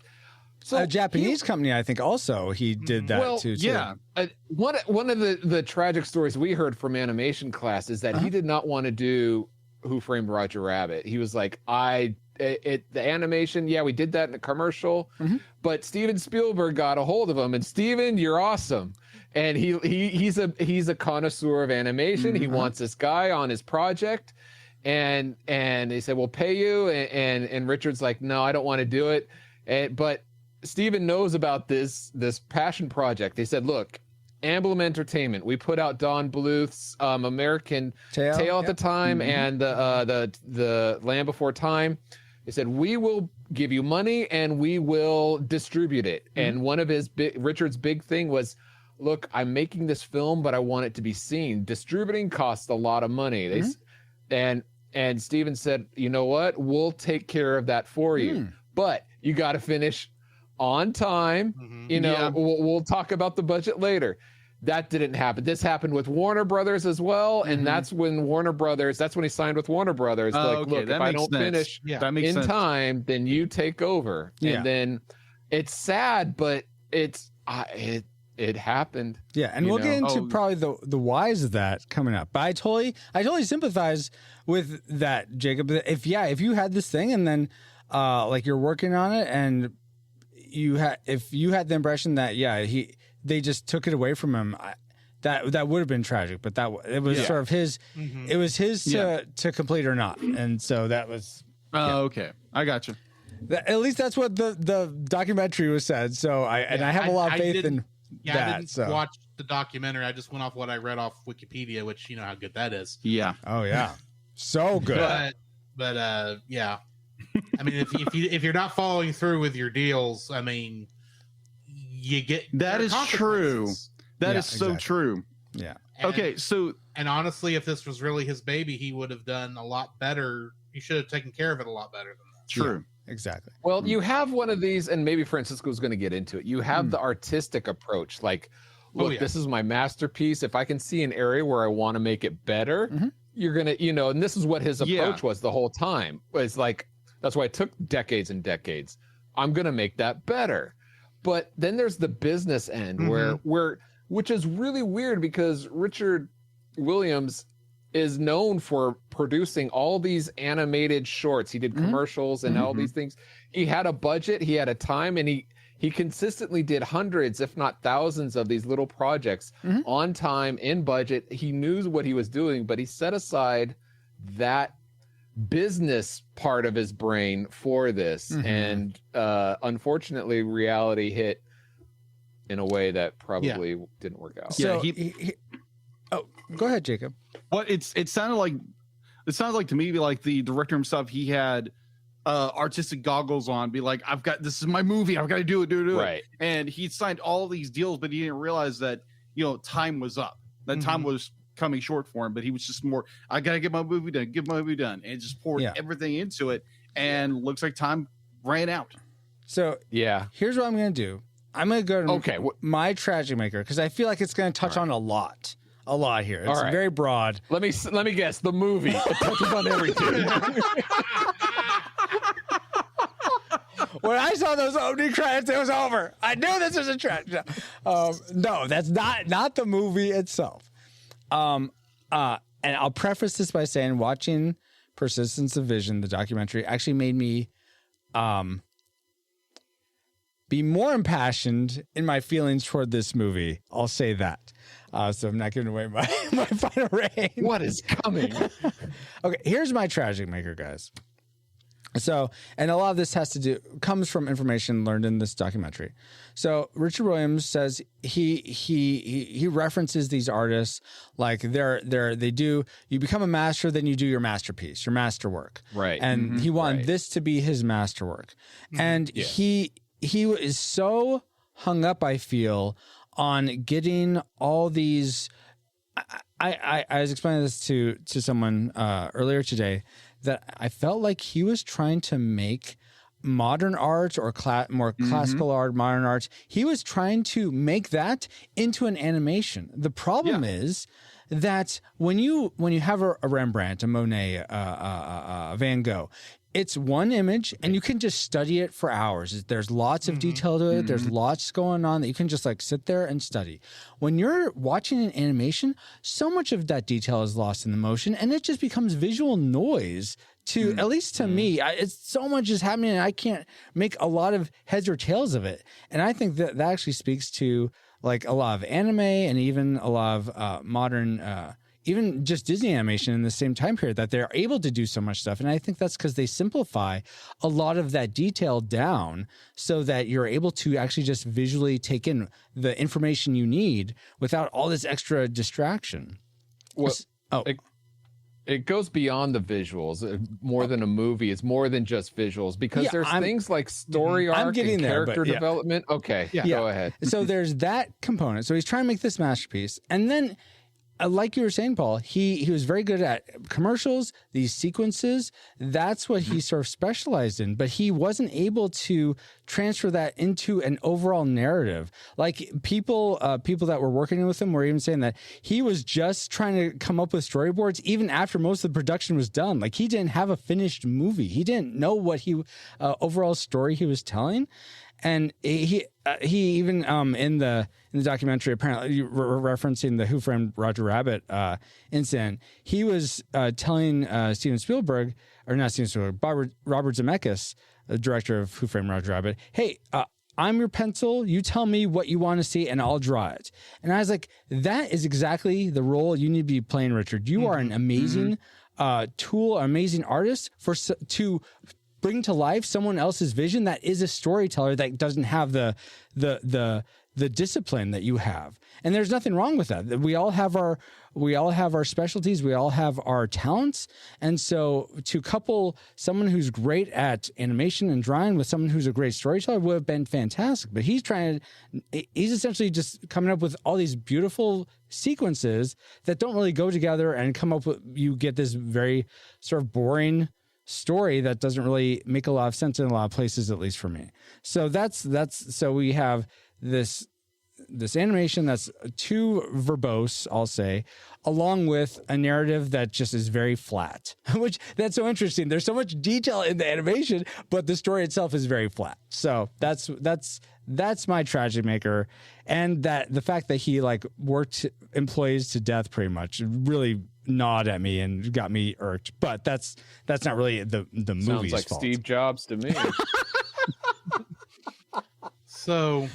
a Japanese company. I think also he did that too. Yeah. One of the tragic stories we heard from animation class is that he did not want to do Who Framed Roger Rabbit. He was like, the animation, we did that in a commercial, but Steven Spielberg got a hold of him, and Steven, you're awesome. And he's a connoisseur of animation. He wants this guy on his project, and they said, we'll pay you. And Richard's like, no, I don't want to do it. But Steven knows about this passion project. They said, look, Emblem Entertainment, we put out Don Bluth's American Tale at the time, and the Land Before Time. They said, we will give you money and we will distribute it. And one of Richard's big thing was, look, I'm making this film, but I want it to be seen. Distributing costs a lot of money. And Steven said, you know what? We'll take care of that for you. But you got to finish on time. We'll talk about the budget later. That didn't happen. This happened with Warner Brothers as well, and that's when he signed with Warner Brothers. Look, if I don't finish in time, then you take over. And then it's sad, but it happened. Yeah, and we'll get into probably the whys of that coming up. But I totally sympathize with that, Jacob. If you had this thing and then like you're working on it, and if you had the impression that they just took it away from him, that would have been tragic. But it was sort of his. It was his to complete or not, and so that was. Okay, I got you. At least that's what the documentary was said. So I have a lot of faith in that. I didn't watch the documentary. I just went off what I read off Wikipedia, which you know how good that is. Yeah. Oh yeah. So good. But yeah. I mean, if you're not following through with your deals, I mean, you get that is true. That is so true. Yeah. Okay, so honestly, if this was really his baby, he would have done a lot better. He should have taken care of it a lot better than that. True. Yeah, exactly. Well, you have one of these, and maybe Francisco's going to get into it. You have the artistic approach, like, look, this is my masterpiece. If I can see an area where I want to make it better, you're gonna, and this is what his approach was the whole time. It's like, that's why it took decades and decades. I'm going to make that better. But then there's the business end which is really weird because Richard Williams is known for producing all these animated shorts. He did commercials and all these things. He had a budget, he had a time, and he consistently did hundreds, if not thousands, of these little projects on time, in budget. He knew what he was doing, but he set aside that business part of his brain for this, and unfortunately reality hit in a way that probably didn't work out. So go ahead, Jacob. What it sounded like to me, like the director himself, he had artistic goggles on, be like, this is my movie, I've got to do it. Right. And he signed all these deals, but he didn't realize that time was up. That time was coming short for him, but he was just more, I gotta get my movie done, and just poured everything into it, and looks like time ran out. So here's what I'm gonna do. I'm gonna go to my Tragic Maker, because I feel like it's gonna touch on a lot here. It's very broad. Let me guess. The movie, it touches on everything. When I saw those opening credits, it was over. I knew this was a tragic. No, that's not the movie itself. And I'll preface this by saying watching Persistence of Vision, the documentary, actually made me be more impassioned in my feelings toward this movie. I'll say that. So I'm not giving away my final rating. What is coming? Okay, here's my Tragic Maker, guys. So, and a lot of this comes from information learned in this documentary. So Richard Williams says he references these artists like you become a master, then you do your masterpiece, your masterwork. Right. And he wanted this to be his masterwork. And he is so hung up, I feel, on getting all these. I was explaining this to someone earlier today, that I felt like he was trying to make modern art or more classical art, modern art. He was trying to make that into an animation. The problem is that when you have a Rembrandt, a Monet, a Van Gogh, it's one image and you can just study it for hours. There's lots of detail to it. There's lots going on that you can just like sit there and study. When you're watching an animation, so much of that detail is lost in the motion and it just becomes visual noise to, at least to me. It's so much is happening and I can't make a lot of heads or tails of it. And I think that actually speaks to like a lot of anime and even a lot of modern even just Disney animation in the same time period, that they're able to do so much stuff. And I think that's because they simplify a lot of that detail down so that you're able to actually just visually take in the information you need without all this extra distraction. Well, it goes beyond the visuals more than a movie. It's more than just visuals because there's things like story arc and character development. Okay, go ahead. So there's that component. So he's trying to make this masterpiece. And then like you were saying, Paul, he was very good at commercials, these sequences. That's what he sort of specialized in, but he wasn't able to transfer that into an overall narrative. Like people that were working with him were even saying that he was just trying to come up with storyboards even after most of the production was done. Like he didn't have a finished movie. He didn't know what overall story he was telling. And he even in the documentary, apparently referencing the Who Framed Roger Rabbit incident, he was telling Steven Spielberg, or not Steven Spielberg, Robert Zemeckis, the director of Who Framed Roger Rabbit, hey, I'm your pencil. You tell me what you want to see, and I'll draw it. And I was like, that is exactly the role you need to be playing, Richard. You are an amazing tool, amazing artist to bring to life someone else's vision that is a storyteller that doesn't have the discipline that you have. And there's nothing wrong with that. We all have our specialties. We all have our talents. And so to couple someone who's great at animation and drawing with someone who's a great storyteller would have been fantastic. But he's essentially just coming up with all these beautiful sequences that don't really go together and come up with, you get this very sort of boring story that doesn't really make a lot of sense in a lot of places, at least for me. So so we have this animation that's too verbose, I'll say, along with a narrative that just is very flat, which that's so interesting. There's so much detail in the animation, but the story itself is very flat. So that's my tragic maker. And that the fact that he like worked employees to death pretty much really gnawed at me and got me irked. But that's not really the movie's Sounds like fault. Steve Jobs to me. So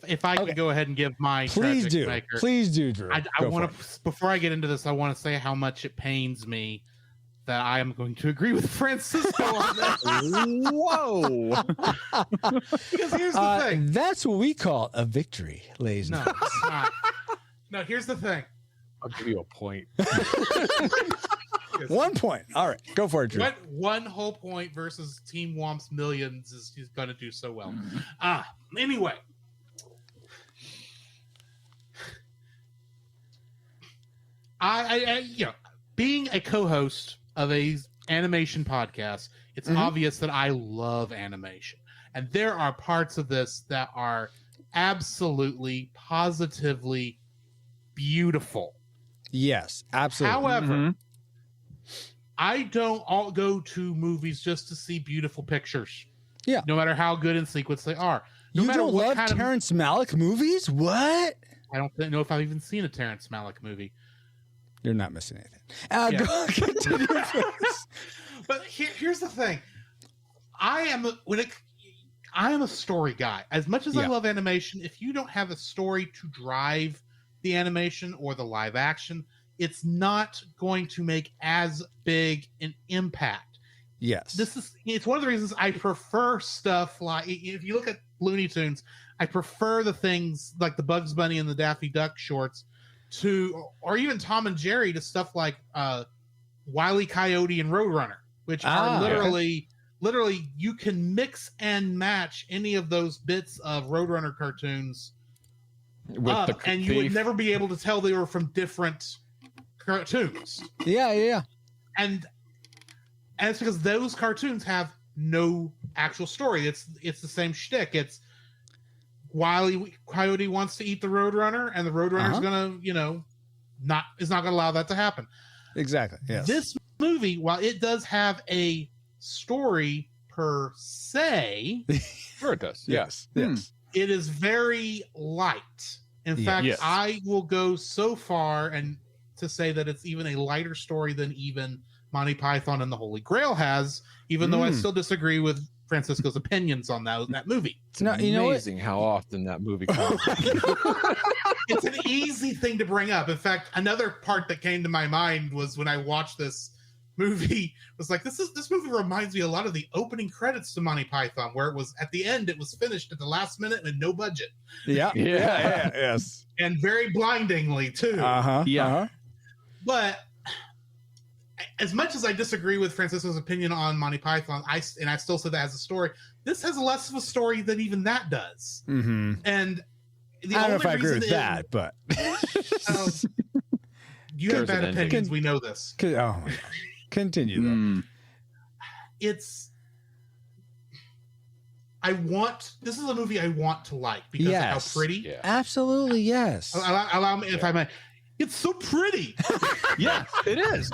if I could go ahead and give my Please tragic do, Drew. I want to, before I get into this, I want to say how much it pains me that I am going to agree with Francisco on this. Whoa! Because here's the thing. That's what we call a victory, ladies. No, it's not. No, here's the thing. I'll give you a point. 1 point. All right, go for it, Drew. One whole point versus Team Womp's millions is going to do so well. Anyway. I being a co-host of a animation podcast, it's obvious that I love animation. And there are parts of this that are absolutely, positively beautiful. Yes, absolutely. However, I don't all go to movies just to see beautiful pictures. Yeah. No matter how good in sequence they are. No You matter don't what love kind Terrence Malick movies? What? I don't know if I've even seen a Terrence Malick movie. You're not missing anything. Continue, please. But here's the thing. I am a story guy. As much as I love animation, if you don't have a story to drive the animation or the live action, it's not going to make as big an impact. Yes. It's one of the reasons I prefer stuff like, if you look at Looney Tunes, I prefer the things like the Bugs Bunny and the Daffy Duck shorts or even Tom and Jerry to stuff like Wile E. Coyote and Roadrunner, which are literally you can mix and match any of those bits of Roadrunner cartoons and you would never be able to tell they were from different cartoons. Yeah. And it's because those cartoons have no actual story. It's the same shtick. It's Wile E. Coyote wants to eat the Roadrunner, and the Roadrunner's gonna, is not gonna allow that to happen. Exactly. Yes. This movie, while it does have a story per se, sure it does. Yes. It is very light. In fact, I will go so far and to say that it's even a lighter story than even Monty Python and the Holy Grail has, even though I still disagree with Francisco's opinions on that movie. It's amazing how often that movie comes. It's an easy thing to bring up. In fact, another part that came to my mind was when I watched this movie, was like, this movie reminds me a lot of the opening credits to Monty Python, where it was at the end, it was finished at the last minute and no budget. Yes. And very blindingly too. But as much as I disagree with Francisco's opinion on Monty Python, I still say that as a story, this has less of a story than even that does. Mm-hmm. And I don't know if I agree with that, but you have bad opinions. We know this. Oh my gosh. Continue though. This is a movie I want to like because of how pretty. Yeah. Absolutely, yes. Allow me, if I may. It's so pretty. Yeah, it is.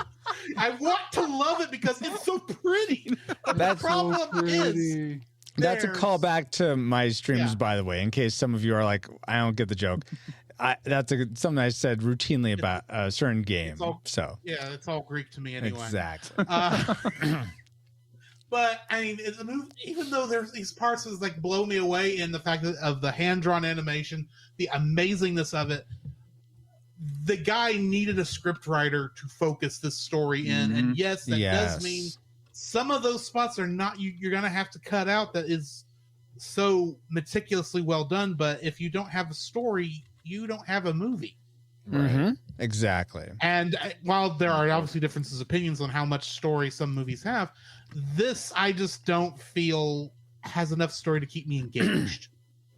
I want to love it because it's so pretty. That's the problem so pretty. That's a callback to my streams, by the way, in case some of you are like, I don't get the joke. That's something I said routinely about a certain game. It's all Greek to me anyway. Exactly. But I mean, it's a movie, even though there's these parts that like blow me away in the fact of the hand-drawn animation, the amazingness of it. The guy needed a script writer to focus this story in, and yes, that does mean some of those spots are not you're going to have to cut out. That is so meticulously well done. But if you don't have a story, you don't have a movie. Mm-hmm. Exactly. And while there are obviously differences of opinions on how much story some movies have, this I just don't feel has enough story to keep me engaged.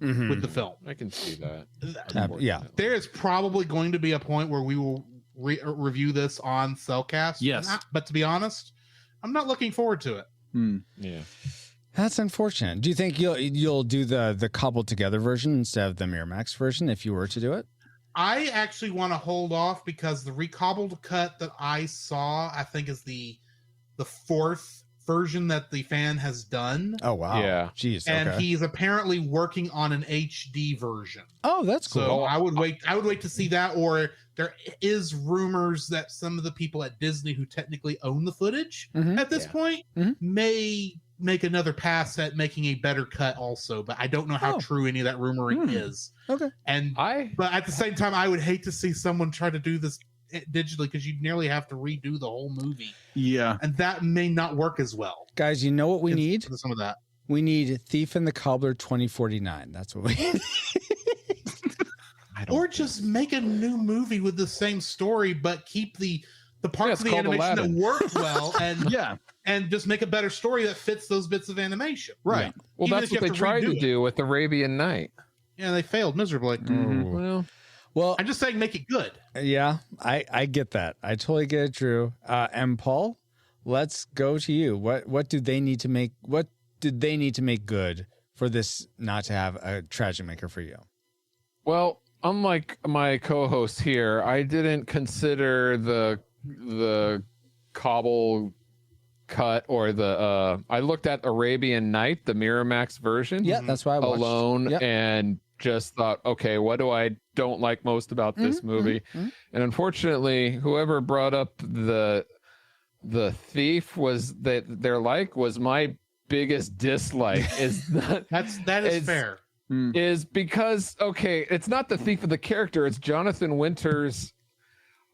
With the film. I can see that. There is probably going to be a point where we will review this on Cellcast. Yes. But to be honest, I'm not looking forward to it. Yeah. That's unfortunate. Do you think you'll do the cobbled together version instead of the Miramax version if you were to do it? I actually want to hold off because the recobbled cut that I saw, I think, is the fourth version that the fan has done. Oh wow. Yeah. Jeez. And okay. he's apparently working on an HD version. Oh, that's cool. So I would wait to see that, or there is rumors that some of the people at Disney who technically own the footage at this point may make another pass at making a better cut also, but I don't know how true any of that rumoring is. Okay. But at the same time, I would hate to see someone try to do this digitally because you'd nearly have to redo the whole movie. Yeah. And that may not work as well. Guys, you know what we need? Some of that. We need Thief and the Cobbler 2049. That's what we need. Or just make a new movie with the same story, but keep the parts of the animation Aladdin. that worked well and Yeah. and just make a better story that fits those bits of animation. Right. Well, Even that's if you what they have to tried to redo it. do with Arabian Night. Yeah, they failed miserably. Well, I'm just saying make it good. yeah, I get that. I totally get it, Drew. And Paul, let's go to you. What do they need to make? What did they need to make good for this not to have a tragic maker for you? Well, unlike my co-host here, I didn't consider the cobble cut or I looked at Arabian Night, the Miramax version. Yeah, that's why I watched alone and just thought, okay, what do I don't like most about this movie? And unfortunately, whoever brought up the thief was was my biggest dislike. Is that is fair. Is because, okay, it's not the thief of the character, it's Jonathan Winter's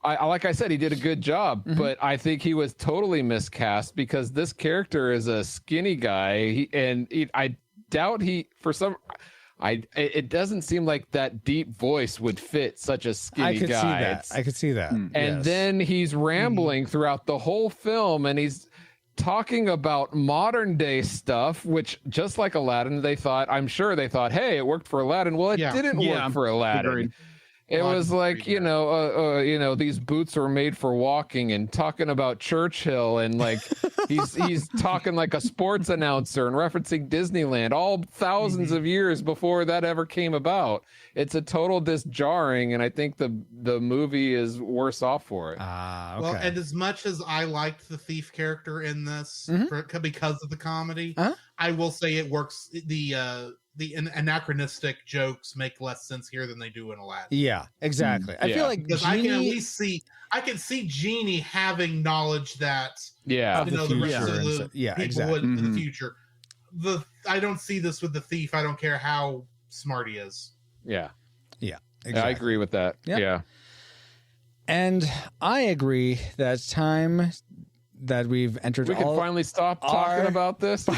like I said, he did a good job, but I think he was totally miscast because this character is a skinny guy, I doubt it doesn't seem like that deep voice would fit such a skinny guy. I could see that. And then he's rambling throughout the whole film, and he's talking about modern day stuff, which, just like Aladdin, I'm sure they thought, hey, it worked for Aladdin. Well, it didn't work for Aladdin. Agreed. It was like, these boots are made for walking, and talking about Churchill, and like he's talking like a sports announcer and referencing Disneyland, all thousands of years before that ever came about. It's a total disjarring, and I think the movie is worse off for it. Okay. Well, and as much as I liked the thief character in this because of the comedy, I will say it works. The anachronistic jokes make less sense here than they do in Aladdin. Yeah, exactly. I feel like because I can at least see Genie having knowledge that the rest of the people would in the future. I don't see this with the thief. I don't care how smart he is. Yeah, exactly. I agree with that. Yep. Yeah, and I agree that it's time that we've entered. We can finally stop talking about this.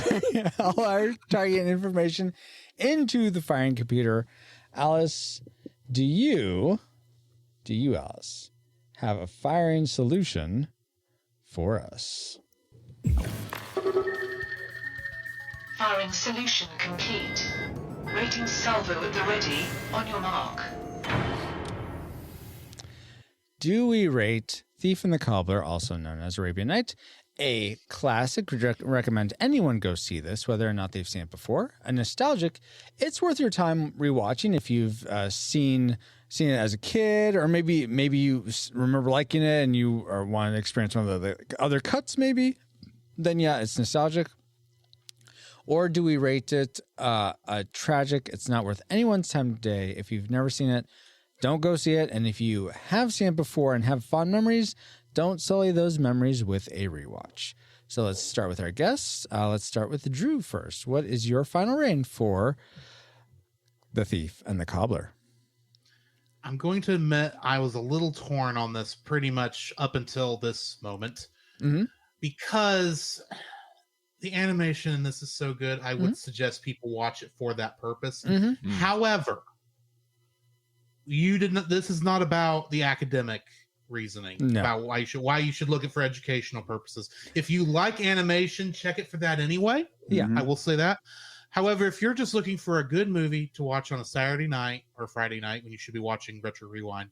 All our target information into the firing computer. Alice, do you, Alice, have a firing solution for us? Firing solution complete. Rating salvo at the ready. On your mark. Do we rate Thief and the Cobbler, also known as Arabian Night, a classic? Recommend anyone go see this, whether or not they've seen it before. A nostalgic, it's worth your time rewatching if you've seen it as a kid, or maybe you remember liking it and you want to experience one of the other cuts. Maybe then it's nostalgic. Or do we rate it a tragic? It's not worth anyone's time today. If you've never seen it, don't go see it. And if you have seen it before and have fond memories, don't sully those memories with a rewatch. So let's start with our guests. Let's start with Drew first. What is your final rating for The Thief and the Cobbler? I'm going to admit I was a little torn on this pretty much up until this moment, because the animation in this is so good. I would suggest people watch it for that purpose. However, this is not about the academic reasoning about why you should look at it for educational purposes. If you like animation, check it for that anyway. I will say that. However, if you're just looking for a good movie to watch on a Saturday night or Friday night when you should be watching Retro Rewind,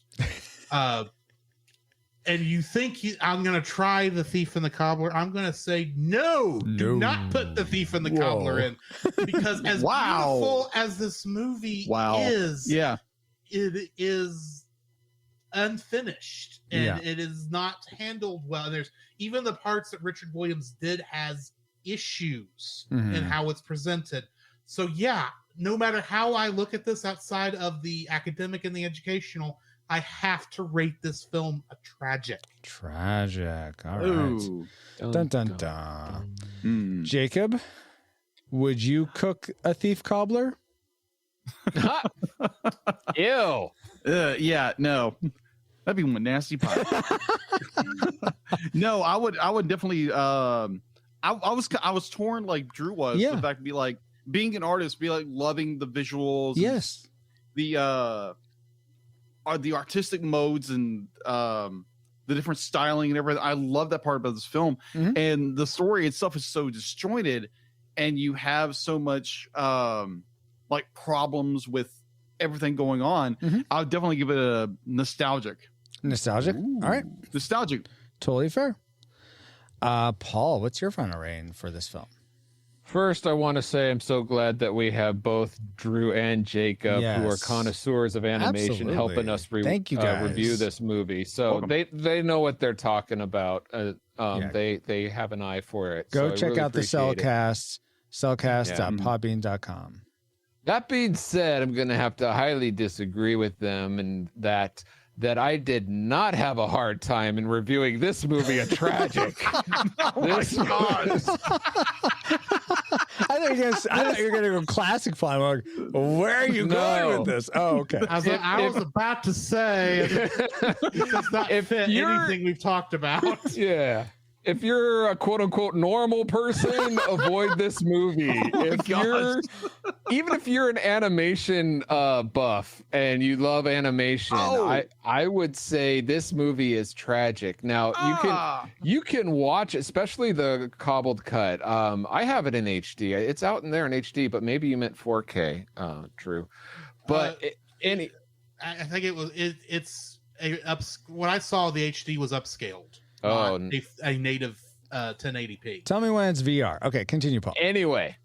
and you think I'm going to try The Thief and the Cobbler, I'm going to say no, do not put The Thief and the Cobbler in, because as beautiful as this movie is, it is unfinished, and it is not handled well. There's even the parts that Richard Williams did has issues in how it's presented. So no matter how I look at this outside of the academic and the educational, I have to rate this film a tragic. All right. Dun, dun, dun. Jacob, would you cook a thief cobbler? Ew. No. That'd be one nasty pie. No, I would definitely I was torn like Drew was. The fact to be like being an artist, be like loving the visuals. Yes. The artistic modes and the different styling and everything. I love that part about this film. And the story itself is so disjointed, and you have so much like problems with everything going on. I would definitely give it a nostalgic. All right. Nostalgic. Totally fair. Paul, what's your final rating for this film? First, I want to say I'm so glad that we have both Drew and Jacob, who are connoisseurs of animation, helping us review this movie. So they know what they're talking about. They have an eye for it. Go check out the Cellcast, cellcast.podbean.com. That being said, I'm going to have to highly disagree with them in that that I did not have a hard time in reviewing this movie, A Tragic. This God. I thought you were going to go classic fly. I'm like, where are you going with this? Oh, okay. I was about to say, it does not fit anything we've talked about. Yeah. If you're a quote unquote normal person, avoid this movie. Even if you're an animation buff and you love animation, I would say this movie is tragic. Now you can watch, especially the cobbled cut. I have it in HD. It's out in there in HD, but maybe you meant 4K. True, but I think when I saw the HD was upscaled. A native 1080p. Tell me when it's VR. Okay, continue, Paul. Anyway,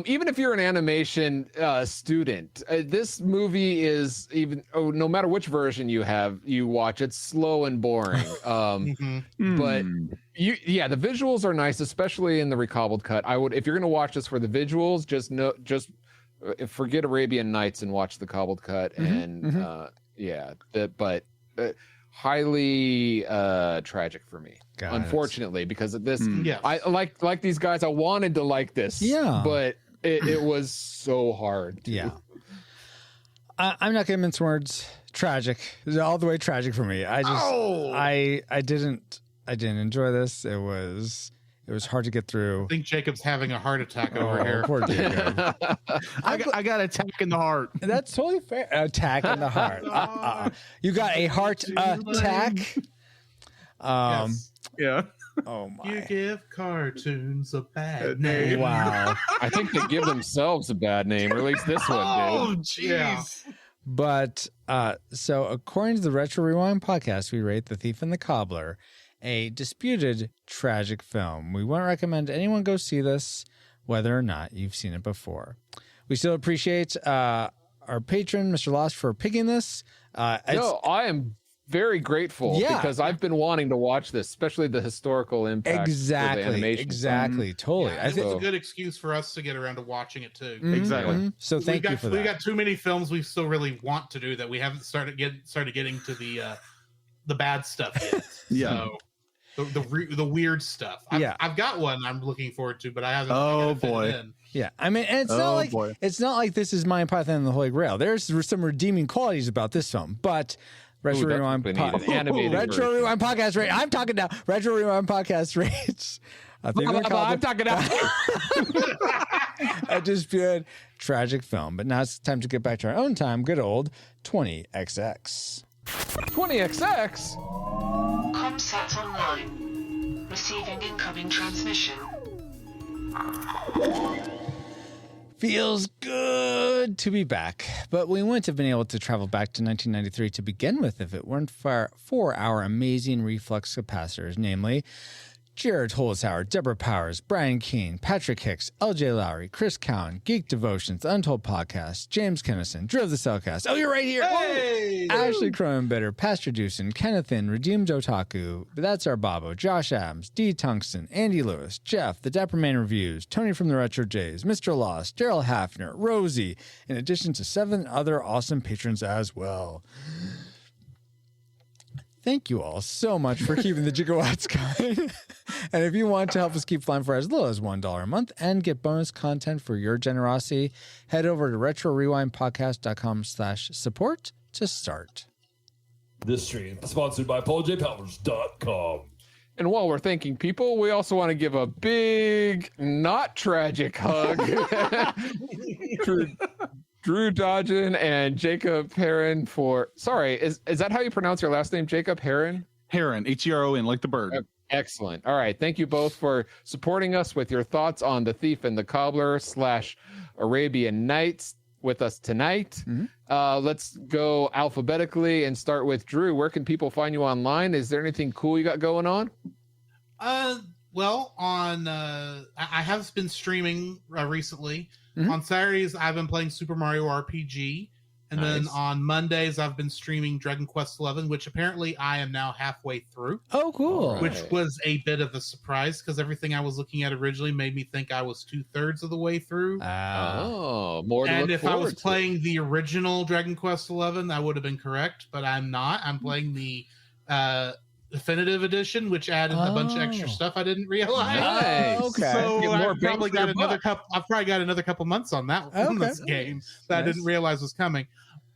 even if you're an animation student, this movie is no matter which version you watch, it's slow and boring. But the visuals are nice, especially in the recobbled cut. If you're going to watch this for the visuals, just forget Arabian Nights and watch the cobbled cut. Highly tragic for me, unfortunately, because of this. I like these guys. I wanted to like this, but it was so hard. I'm not gonna mince words. Tragic, all the way tragic for me. I didn't enjoy this. It was hard to get through. I think Jacob's having a heart attack over here. Poor Jacob. I got attack in the heart. That's totally fair. Attack in the heart. You got a heart attack. Yes. Yeah. Oh my. You give cartoons a bad name. Wow. I think they give themselves a bad name, or at least this one did. Oh, jeez. Yeah. But so according to the Retro Rewind podcast, we rate The Thief and the Cobbler a disputed tragic film. We won't recommend anyone go see this, whether or not you've seen it before. We still appreciate our patron, Mr. Lost, for picking this. I am very grateful because I've been wanting to watch this, especially the historical impact of the animation. Exactly. Totally. I think it's a good excuse for us to get around to watching it too. Exactly. So thank you for that. We got too many films we still really want to do that we haven't started getting to the bad stuff yet. So the weird stuff. I've got one I'm looking forward to, but I haven't. Oh boy. Yeah, I mean, and it's not like this is Monty Python and the Holy Grail. There's some redeeming qualities about this film, but Retro Rewind podcast rate. I'm talking now. Retro Rewind podcast rates. I'm talking now. A disputed tragic film, but now it's time to get back to our own time. Good old 20XX. 20XX. Comsat online. Receiving incoming transmission. Feels good to be back, but we wouldn't have been able to travel back to 1993 to begin with if it weren't for our amazing reflux capacitors, namely Jared Holzhauer, Deborah Powers, Brian Keane, Patrick Hicks, LJ Lowry, Chris Cowan, Geek Devotions, The Untold Podcast, James Kennison, Drew of the Cellcast. Oh, you're right here. Hey! Ashley Cronenbitter, Pastor Dewson, Kenneth In, Redeemed Otaku, That's Our Babo, Josh Adams, D. Tungsten, Andy Lewis, Jeff, The Dapper Man Reviews, Tony from the Retro Jays, Mr. Lost, Daryl Hafner, Rosie, in addition to 7 other awesome patrons as well. Thank you all so much for keeping the gigawatts coming. And if you want to help us keep flying for as little as $1 a month and get bonus content for your generosity, head over to retrorewindpodcast.com/support to start. This stream is sponsored by PaulJPowers.com. And while we're thanking people, we also want to give a big, not tragic hug Drew Dodgen and Jacob Heron for... Sorry, is that how you pronounce your last name, Jacob Heron? Heron, Heron, like the bird. Excellent. All right. Thank you both for supporting us with your thoughts on The Thief and the Cobbler / Arabian Nights with us tonight. Let's go alphabetically and start with Drew. Where can people find you online? Is there anything cool you got going on? Well, on I have been streaming recently. On Saturdays, I've been playing Super Mario RPG. And then on Mondays, I've been streaming Dragon Quest XI, which apparently I am now halfway through. Oh, cool. Which was a bit of a surprise because everything I was looking at originally made me think I was 2/3 of the way through. More. And if I was playing the original Dragon Quest XI, I would have been correct, but I'm not. I'm playing the definitive edition, which added a bunch of extra stuff I didn't realize. Nice. Okay. So I've probably got another couple months on that on this game that I didn't realize was coming.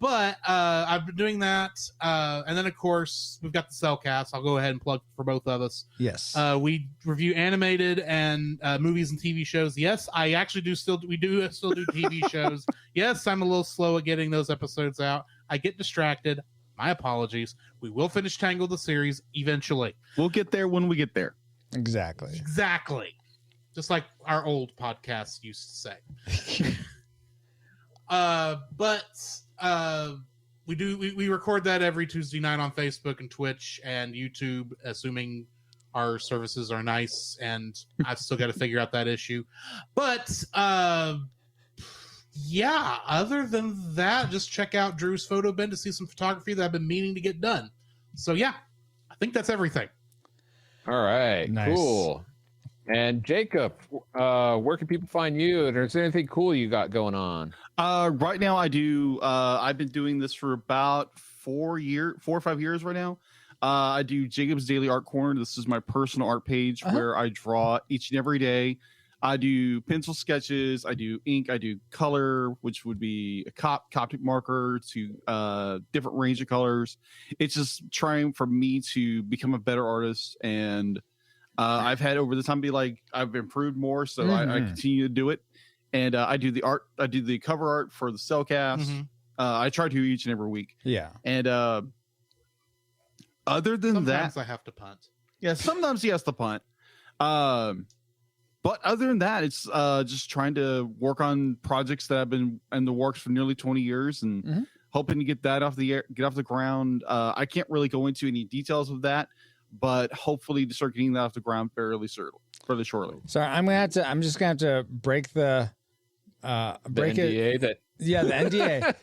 But I've been doing that, and then of course we've got the Cellcast. I'll go ahead and plug for both of us. Yes, we review animated and movies and TV shows. Yes, I actually do still do TV shows. Yes, I'm a little slow at getting those episodes out. I get distracted. My apologies. We will finish Tangled the series eventually. We'll get there when we get there. Exactly. Just like our old podcast used to say. We record that every Tuesday night on Facebook and Twitch and YouTube, assuming our services are nice, and I've still got to figure out that issue. But yeah, other than that, just check out Drew's photo bin to see some photography that I've been meaning to get done. So yeah, I think that's everything. All right, nice. Cool. And Jacob, where can people find you? And is there anything cool you got going on? Right now, I do. I've been doing this for about 4 or 5 years right now. I do Jacob's Daily Art Corner. This is my personal art page where I draw each and every day. I do pencil sketches. I do ink. I do color, which would be a Coptic marker to different range of colors. It's just trying for me to become a better artist, and I've had over the time be like I've improved more, so I continue to do it. And I do the art. I do the cover art for the Cellcast. I try to each and every week. Yeah. And other than sometimes that, I have to punt. Yeah, sometimes he has to punt. But other than that, it's just trying to work on projects that have been in the works for nearly 20 years and hoping to get that off the ground. I can't really go into any details of that, but hopefully to start getting that off the ground fairly shortly. Sorry, I'm just gonna have to break the NDA it. The NDA.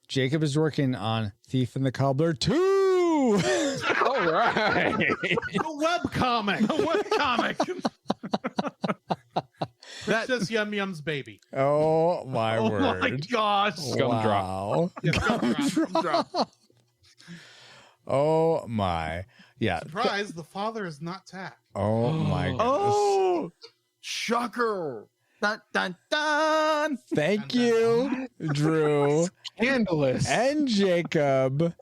Jacob is working on Thief and the Cobbler 2. All right. The webcomic. Princess Yum Yum's baby. Oh my word. Oh my gosh. Gumdrop. Gumdrop. Oh my. Yeah. Surprise, the father is not Tack. Oh my goodness. Oh, shocker. Dun, dun, dun. Thank you, Drew. Scandalous. And Jacob.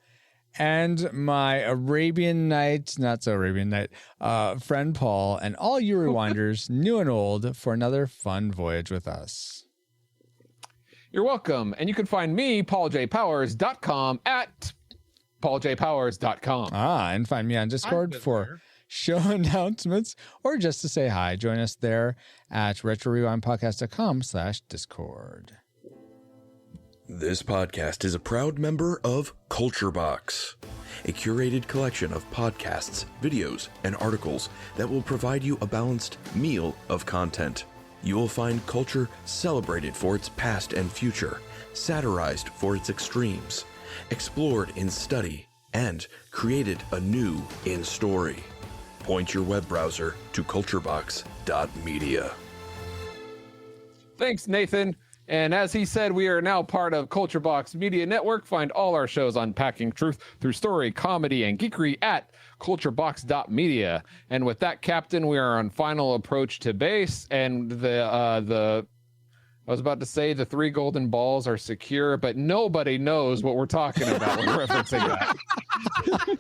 And my Arabian Night, not so Arabian Night, friend Paul, and all you rewinders, new and old, for another fun voyage with us. You're welcome. And you can find me, pauljpowers.com, at pauljpowers.com. And find me on Discord for show announcements or just to say hi. Join us there at retrorewindpodcast.com/Discord. This podcast is a proud member of Culture Box, a curated collection of podcasts, videos, and articles that will provide you a balanced meal of content. You will find culture celebrated for its past and future, satirized for its extremes, explored in study, and created anew in story. Point your web browser to culturebox.media. Thanks, Nathan. And as he said, we are now part of Culture Box Media Network. Find all our shows unpacking truth through story, comedy, and geekery at culturebox.media. And with that, Captain, we are on final approach to base, and I was about to say the 3 golden balls are secure, but nobody knows what we're talking about when referencing that.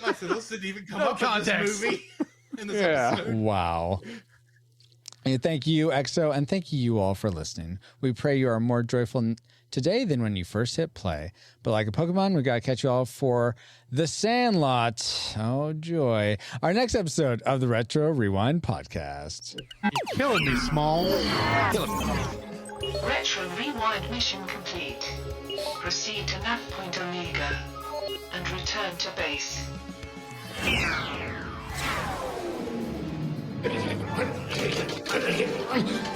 Listen, this didn't even come up in this movie. In this episode. Wow. And thank you, EXO, and thank you all for listening. We pray you are more joyful today than when you first hit play. But like a Pokemon, we got to catch you all for The Sandlot. Oh, joy. Our next episode of the Retro Rewind Podcast. You're killing me, Small. Retro Rewind mission complete. Proceed to nav point Omega and return to base.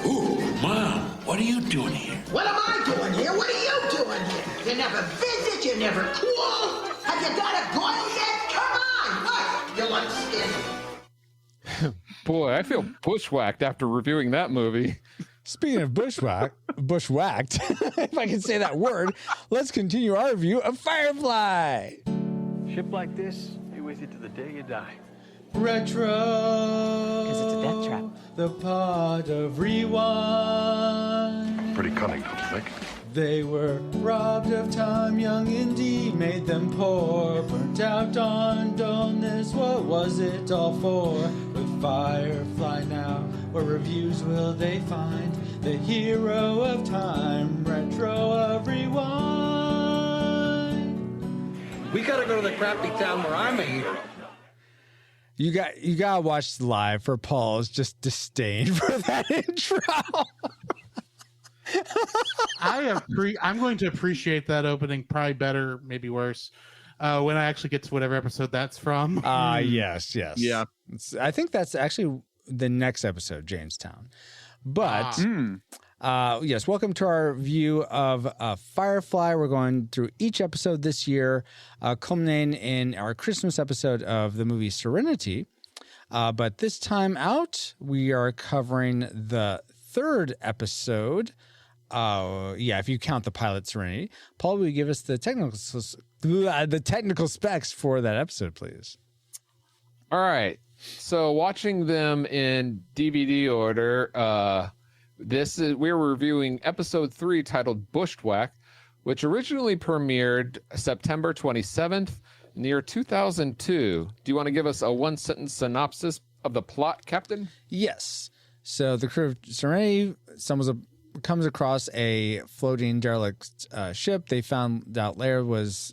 Ooh, Mom, what are you doing here? What am I doing here? What are you doing here? You never visit, you You never cool. Have you got a goil yet? Come on. What? You want skin? Boy, I feel bushwhacked after reviewing that movie. Speaking of bushwhacked, if I can say that word, let's continue our review of Firefly. Ship like this, be with you to the day you die. Retro. Because it's a death trap. The pod of rewind. Pretty cunning, don't you think? They were robbed of time, young Indy made them poor. Burnt out on dullness, what was it all for? With Firefly now, what reviews will they find? The hero of time, retro of rewind. We gotta go to the crappy town where I'm a hero. You gotta watch live for Paul's just disdain for that intro. I'm going to appreciate that opening probably better, maybe worse, when I actually get to whatever episode that's from. Yes. Yeah. I think that's actually the next episode, Jamestown. But yes, welcome to our view of Firefly. We're going through each episode this year, culminating in our Christmas episode of the movie Serenity. But this time out, we are covering the third episode. If you count the pilot Serenity. Paul, will you give us the technical specs for that episode, please? All right. So watching them in DVD order, we're reviewing episode 3 titled Bushwhack, which originally premiered September 27th in the year 2002. Do you want to give us a one-sentence synopsis of the plot, Captain? Yes. So the crew of Serenity, comes across a floating derelict ship. They found out later was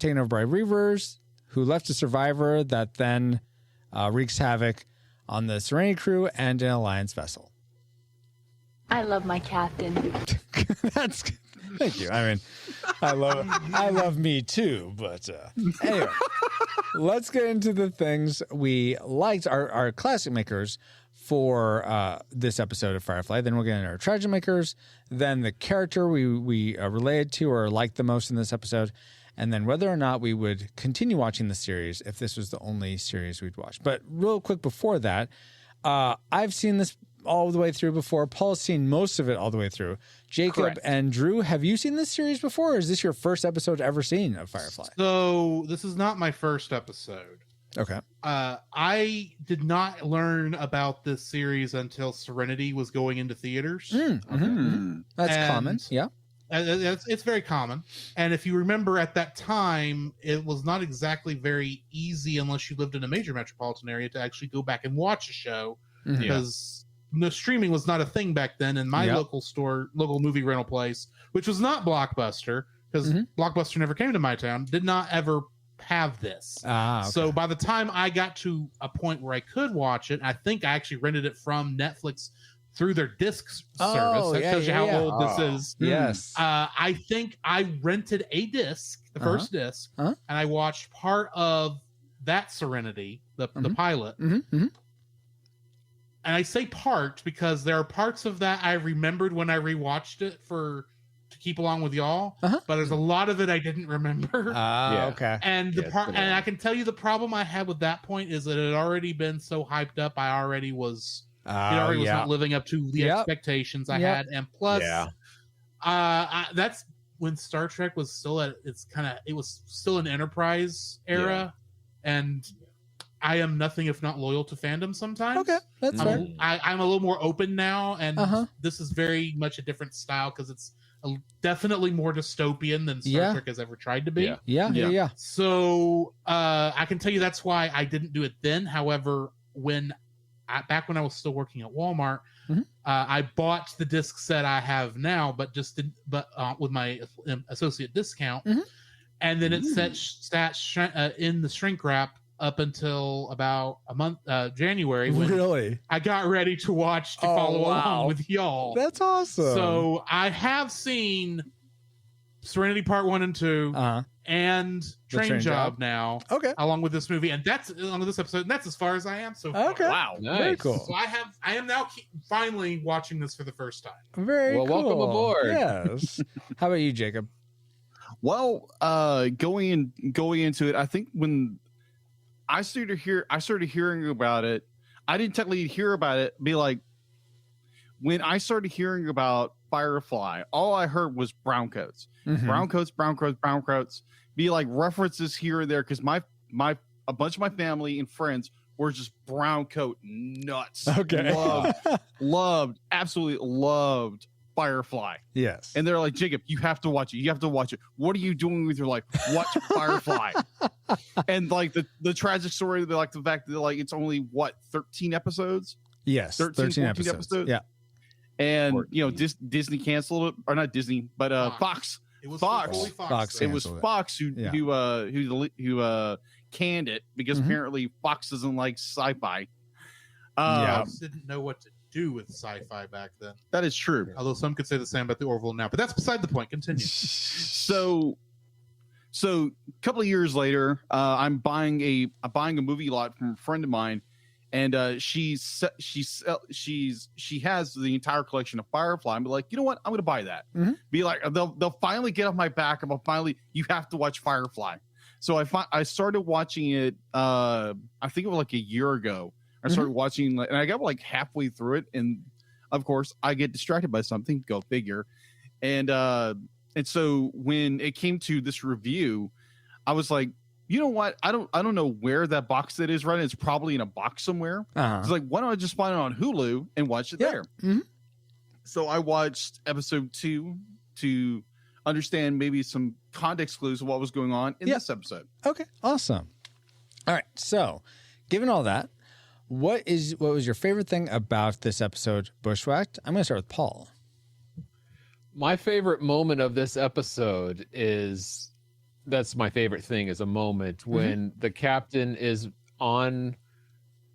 taken over by Reavers, who left a survivor that then wreaks havoc on the Serenity crew and an Alliance vessel. I love my captain. Thank you. I mean, I love me too, but anyway, let's get into the things we liked, our classic makers for this episode of Firefly. Then we'll get into our tragic makers, then the character we related to or liked the most in this episode, and then whether or not we would continue watching the series if this was the only series we'd watch. But real quick before that, I've seen this all the way through before. Paul's seen most of it all the way through. Jacob Correct. and Drew, have you seen this series before, or is this your first episode ever seen of Firefly? So this is not my first episode. Okay. I did not learn about this series until Serenity was going into theaters. That's common. Yeah. It's very common. And if you remember at that time, it was not exactly very easy unless you lived in a major metropolitan area to actually go back and watch a show because the streaming was not a thing back then. And my local movie rental place, which was not Blockbuster, because Blockbuster never came to my town, did not ever have this. Okay. So by the time I got to a point where I could watch it, I think I actually rented it from Netflix through their disc service. That tells you how old this is. Yes. I think I rented a disc, the first disc, and I watched part of that Serenity, the pilot. And I say part because there are parts of that I remembered when I rewatched it to keep along with y'all, but there's a lot of it I didn't remember. Okay. And and I can tell you the problem I had with that point is that it had already been so hyped up. I already was not living up to the expectations I had, and plus, that's when Star Trek was still at it was still an Enterprise era, and I am nothing if not loyal to fandom sometimes. Okay, that's fair. I'm a little more open now, and this is very much a different style because it's definitely more dystopian than Star Trek has ever tried to be. Yeah. So I can tell you that's why I didn't do it then. However, back when I was still working at Walmart, I bought the disc set I have now, but with my associate discount, and then it sat in the shrink wrap up until about a month, January, when I got ready to follow along with y'all. That's awesome. So I have seen Serenity Part 1 and 2 and Train Job now, along with this movie, and that's along with this episode, and that's as far as I am so far. Okay. Wow, nice. Very cool. So I am now finally watching this for the first time. Very cool. Welcome aboard. Yes. How about you, Jacob? Well, going into it, I think when I started hearing about it, I didn't technically hear about it. Be like, when I started hearing about Firefly, all I heard was brown coats, brown coats. Be like references here and there because a bunch of my family and friends were just brown coat nuts. Okay, absolutely loved Firefly. Yes. And they're like, Jacob, you have to watch it. You have to watch it. What are you doing with your life? Watch Firefly. And like the tragic story, like the fact that like it's only 13 episodes? Yes. 13 episodes. Yeah. And 14. You know, Disney canceled it, or not Disney, but Fox. It was Fox. It was Fox who canned it because apparently Fox doesn't like sci-fi. Fox didn't know what to do with sci-fi back then. That is true. Although some could say the same about the Orville now, but that's beside the point. Continue. So a couple of years later, I'm buying a movie lot from a friend of mine, and she has the entire collection of Firefly. I'm like, you know what? I'm going to buy that. Be like, they'll finally get off my back. You have to watch Firefly. So I started watching it. I think it was like a year ago. I started watching, and I got like halfway through it, and of course I get distracted by something. Go figure. And so when it came to this review, I was like, you know what? I don't know where that box set is right now. It's probably in a box somewhere. It's like, why don't I just find it on Hulu and watch it there? So I watched episode 2 to understand maybe some context clues of what was going on in this episode. Okay, awesome. All right, so given all that, what was your favorite thing about this episode, Bushwhacked? I'm going to start with Paul. My favorite moment of this episode that's my favorite thing, is a moment when the captain is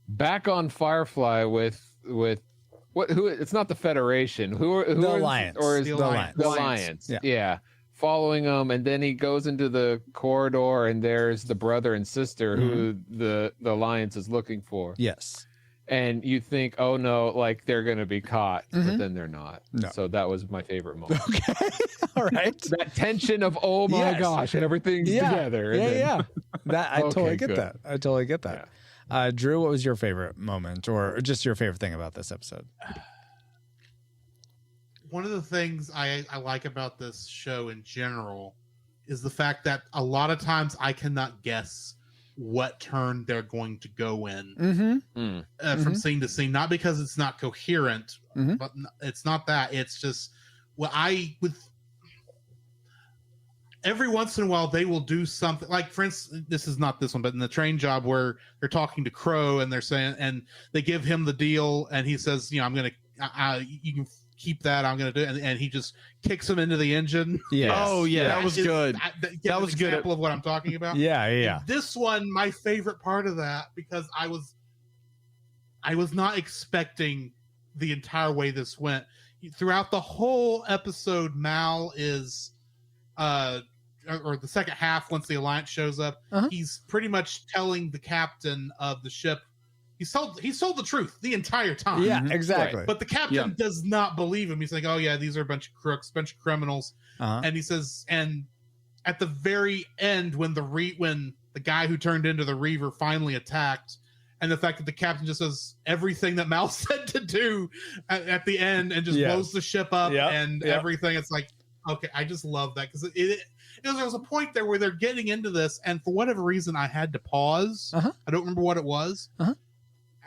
back on Firefly with who it's not the Federation, the Alliance, or is the Alliance. Yeah. Following him, and then he goes into the corridor, and there's the brother and sister who the Alliance is looking for. Yes. And you think, oh no, like they're gonna be caught, but then they're not. No. So that was my favorite moment. Okay. All right. That tension of oh my gosh, and everything's together. And I totally get that. I totally get that. Yeah. Drew, what was your favorite moment, or just your favorite thing about this episode? One of the things I like about this show in general is the fact that a lot of times I cannot guess what turn they're going to go in from scene to scene. Not because it's not coherent, but it's not that. It's just every once in a while they will do something like, for instance, this is not this one, but in the train job where they're talking to Crow and they're saying, and they give him the deal, and he says, you know, I'm going to, you can keep that, I'm going to do it. And he just kicks him into the engine. Yes. Oh yeah, that was good. That was good. Example of what I'm talking about. Yeah. And this one, my favorite part of that, because I was not expecting the entire way this went. Throughout the whole episode, Mal is, or the second half, once the Alliance shows up, he's pretty much telling the captain of the ship, He told the truth the entire time. Yeah, exactly. But the captain does not believe him. He's like, oh yeah, these are a bunch of crooks, bunch of criminals. And he says, and at the very end, when the guy who turned into the Reaver finally attacked, and the fact that the captain just does everything that Mal said to do at the end and just blows the ship up and everything, it's like, okay, I just love that, because there was a point there where they're getting into this, and for whatever reason, I had to pause. I don't remember what it was.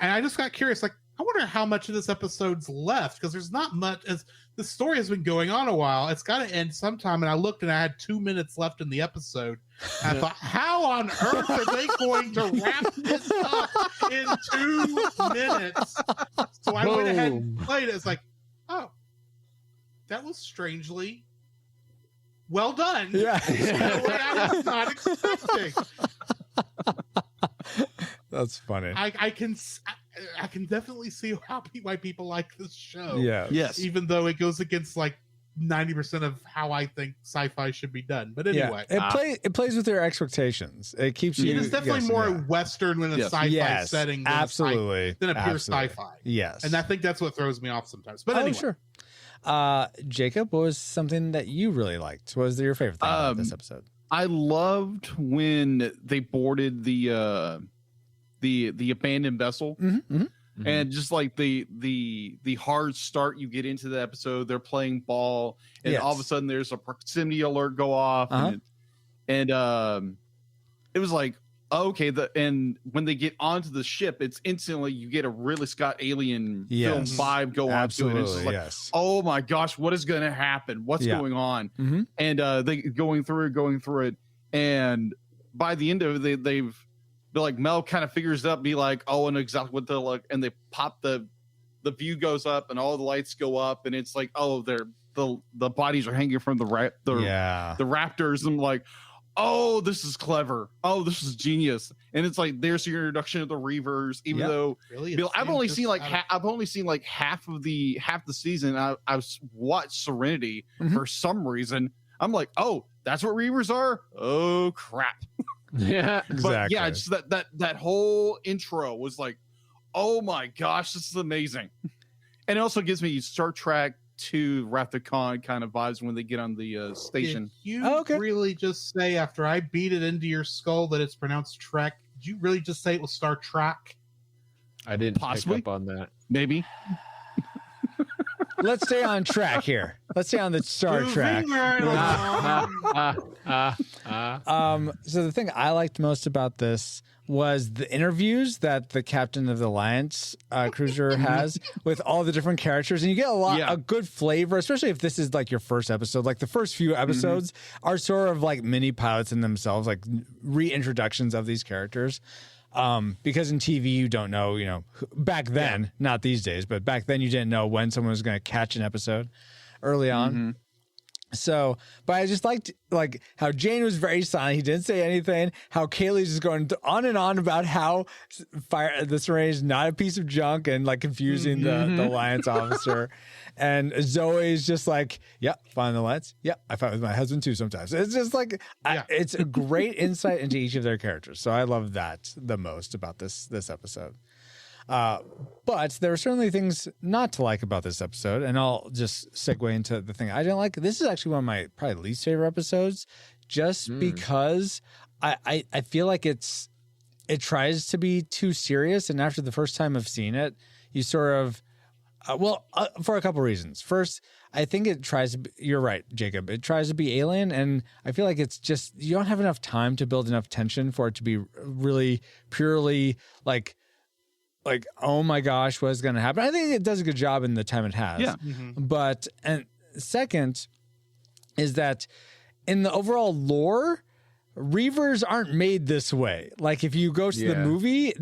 And I just got curious, like, I wonder how much of this episode's left, because there's not much. As the story has been going on a while, it's got to end sometime. And I looked, and I had 2 minutes left in the episode. And I thought, how on earth are they going to wrap this up in 2 minutes? So I went ahead and played it. It's like, oh, that was strangely well done. Yeah, what I was not expecting. That's funny. I can definitely see why people like this show. Yeah. Yes. Even though it goes against like 90% of how I think sci-fi should be done. But anyway, it plays with your expectations. It keeps you. It is definitely more Western than a sci-fi setting than absolutely than a pure sci-fi. Yes. And I think that's what throws me off sometimes. But anyway. Sure. Jacob, what was something that you really liked? What was your favorite thing about this episode? I loved when they boarded the abandoned vessel. And just like the hard start you get into the episode, they're playing ball, and all of a sudden there's a proximity alert go off, and it was like, okay, and when they get onto the ship, it's instantly you get a Ridley Scott Alien film vibe go on to it. It's just like, oh my gosh, what is going to happen? What's going on? And they going through it, and by the end of it, they're like, Mel kind of figures it up, be like, oh, and exactly what they're like, and they pop the view goes up and all the lights go up, and it's like, oh, the bodies are hanging from the raptors. I'm like, oh, this is clever. Oh, this is genius. And it's like, there's your introduction of the Reavers, even though Bill, I've only seen like half the season. I've watched Serenity for some reason. I'm like, oh, that's what Reavers are. Oh crap. Yeah, but exactly. yeah, just that whole intro was like, oh my gosh, this is amazing. And it also gives me Star Trek 2 Wrath of Khan kind of vibes when they get on the station. Did you really just say, after I beat it into your skull that it's pronounced Trek, did you really just say it was Star Trek? I didn't pick up on that. Maybe. Let's stay on track here. Let's stay on the Star Trek. So the thing I liked most about this was the interviews that the captain of the Alliance cruiser has with all the different characters, and you get a good flavor, especially if this is like your first episode. Like the first few episodes are sort of like mini pilots in themselves, like reintroductions of these characters. Because in TV you don't know, back then, not these days, but back then you didn't know when someone was going to catch an episode early on. So, but I just liked like how Jane was very silent. He didn't say anything. How Kaylee's just going on and on about how the Serenity is not a piece of junk and like confusing the Alliance officer. And Zoe's just like, find the lights. I fight with my husband too sometimes. It's just like, it's a great insight into each of their characters. So I love that the most about this episode. But there are certainly things not to like about this episode, and I'll just segue into the thing I didn't like. This is actually one of my probably least favorite episodes, just because I feel like it tries to be too serious, and after the first time of seeing it, you sort of for a couple reasons. First, I think it tries to be, you're right, Jacob. It tries to be Alien, and I feel like it's just, you don't have enough time to build enough tension for it to be really purely like, oh my gosh, what's going to happen? I think it does a good job in the time it has. Yeah. But, and second is that in the overall lore, Reavers aren't made this way. Like if you go to the movie,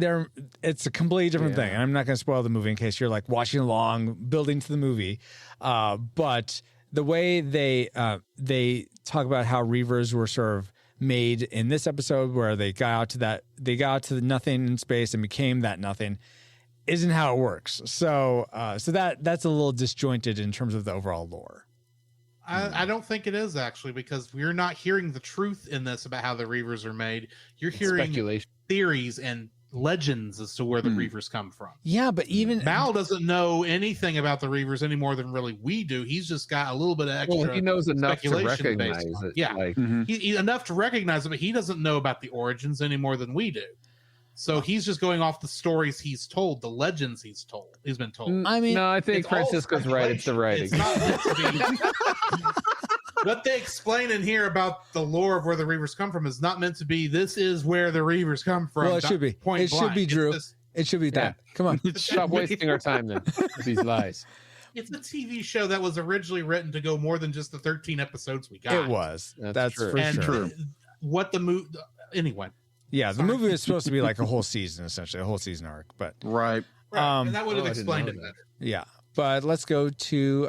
it's a completely different thing. And I'm not going to spoil the movie in case you're like watching along, building to the movie. But the way they talk about how Reavers were sort of made in this episode, where they got out to the nothing in space and became that nothing, isn't how it works. So that's a little disjointed in terms of the overall lore. I don't think it is, actually, because we're not hearing the truth in this about how the Reavers are made. You're hearing theories and legends as to where the Reavers come from. Yeah, but even Mal doesn't know anything about the Reavers any more than really we do. He's just got a little bit of extra. Well, he knows enough to recognize it. Yeah, he enough to recognize it, but he doesn't know about the origins any more than we do. So he's just going off the stories he's told, the legends he's been told. I mean, no, I think Francisco's right. It's the writing. It's not meant to be. What they explain in here about the lore of where the Reavers come from is not meant to be, this is where the Reavers come from. Well, it should be. It should be, Drew. It should be that. Come on. Stop wasting our time then with these lies. It's a TV show that was originally written to go more than just the 13 episodes we got. It was. That's true. for sure. What the movie... Anyway. Yeah, the movie was supposed to be like a whole season, essentially, a whole season arc. But right. And that would have explained it better. Yeah. But let's go to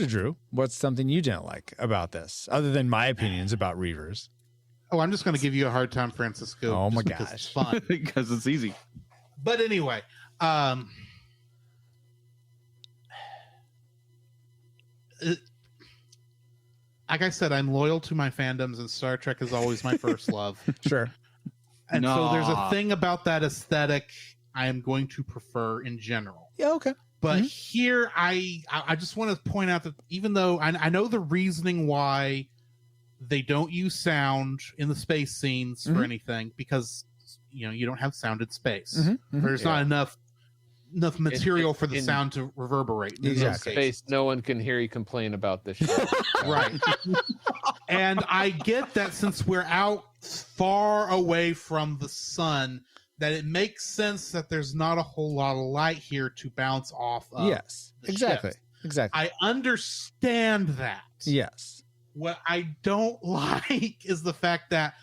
Drew. What's something you didn't like about this, other than my opinions about Reavers? Oh, I'm just going to give you a hard time, Francisco. Oh my gosh, it's fun because it's easy. But anyway, like I said, I'm loyal to my fandoms, and Star Trek is always my first love. Sure. And so there's a thing about that aesthetic I am going to prefer in general. Yeah. Okay. But here, I just want to point out that even though I know the reasoning why they don't use sound in the space scenes for anything, because you don't have sound in space. There's not enough material for the sound to reverberate. In space, no one can hear you complain about this shit. Right. And I get that since we're out far away from the sun, that it makes sense that there's not a whole lot of light here to bounce off of. Yes, exactly. I understand that. Yes. What I don't like is the fact that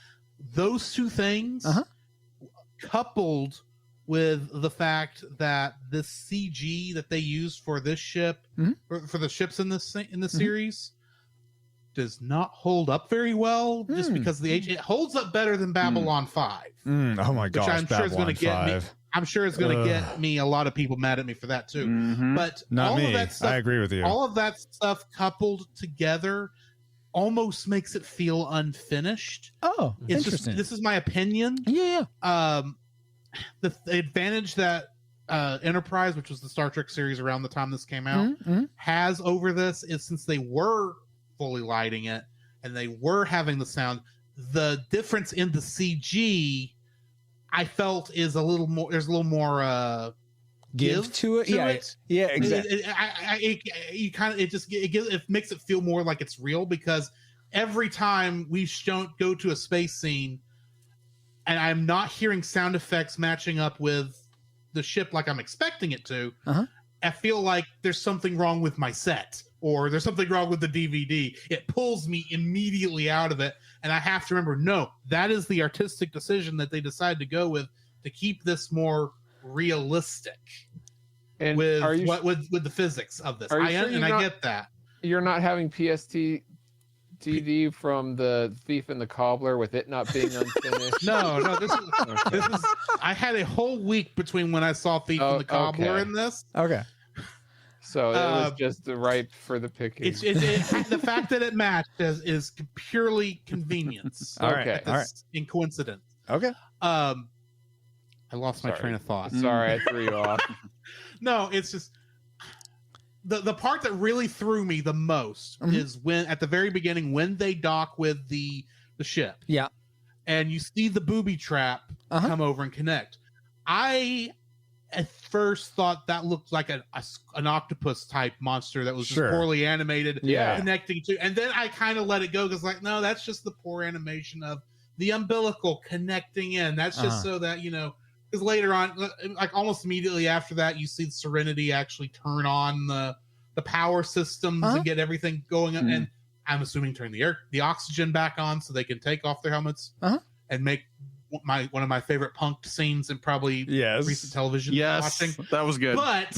those two things, coupled with the fact that this CG that they used for this ship, for the ships in this series, does not hold up very well. Just because it holds up better than Babylon 5. Oh my gosh, I'm sure it's going to get me. I'm sure it's going to get me a lot of people mad at me for that too. But not all me. Of that stuff, I agree with you. All of that stuff coupled together almost makes it feel unfinished. Oh, it's interesting. This is my opinion. Yeah. The advantage that Enterprise, which was the Star Trek series around the time this came out, has over this is since they were fully lighting it and they were having the sound, the difference in the CG I felt is a little more. There's a little more give to it. Yeah, exactly. It makes it feel more like it's real, because every time we go to a space scene and I'm not hearing sound effects matching up with the ship like I'm expecting it to, I feel like there's something wrong with my set, or there's something wrong with the DVD. It pulls me immediately out of it, and I have to remember, no, that is the artistic decision that they decided to go with to keep this more realistic. And with the physics of this. I get that. You're not having PST from the Thief and the Cobbler with it not being unfinished? No. This is. I had a whole week between when I saw Thief and the Cobbler in this. Okay. So it was just ripe for the picking. The fact that it matched is purely convenience. Okay. In coincidence. Okay. I lost my train of thought. Sorry, I threw you off. No, it's just the part that really threw me the most is when at the very beginning when they dock with the ship. Yeah. And you see the booby trap come over and connect. I at first thought that looked like an octopus type monster that was just poorly animated, connecting to, and then I kind of let it go because no, that's just the poor animation of the umbilical connecting in. That's just so that because later on, like almost immediately after that, you see Serenity actually turn on the power systems and get everything going up, and I'm assuming turn the oxygen back on so they can take off their helmets and make one of my favorite punked scenes in probably recent television watching. That was good. But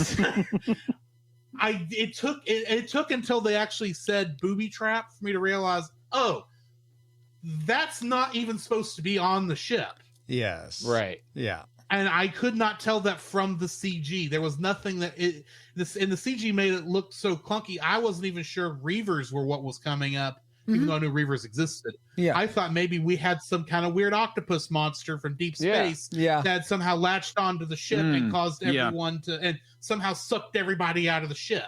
it took until they actually said booby trap for me to realize, that's not even supposed to be on the ship. Yes. Right. Yeah. And I could not tell that from the CG. There was nothing that the CG made it look so clunky. I wasn't even sure Reavers were what was coming up, even though I knew Reavers existed. Yeah. I thought maybe we had some kind of weird octopus monster from deep space that had somehow latched onto the ship and caused everyone and somehow sucked everybody out of the ship.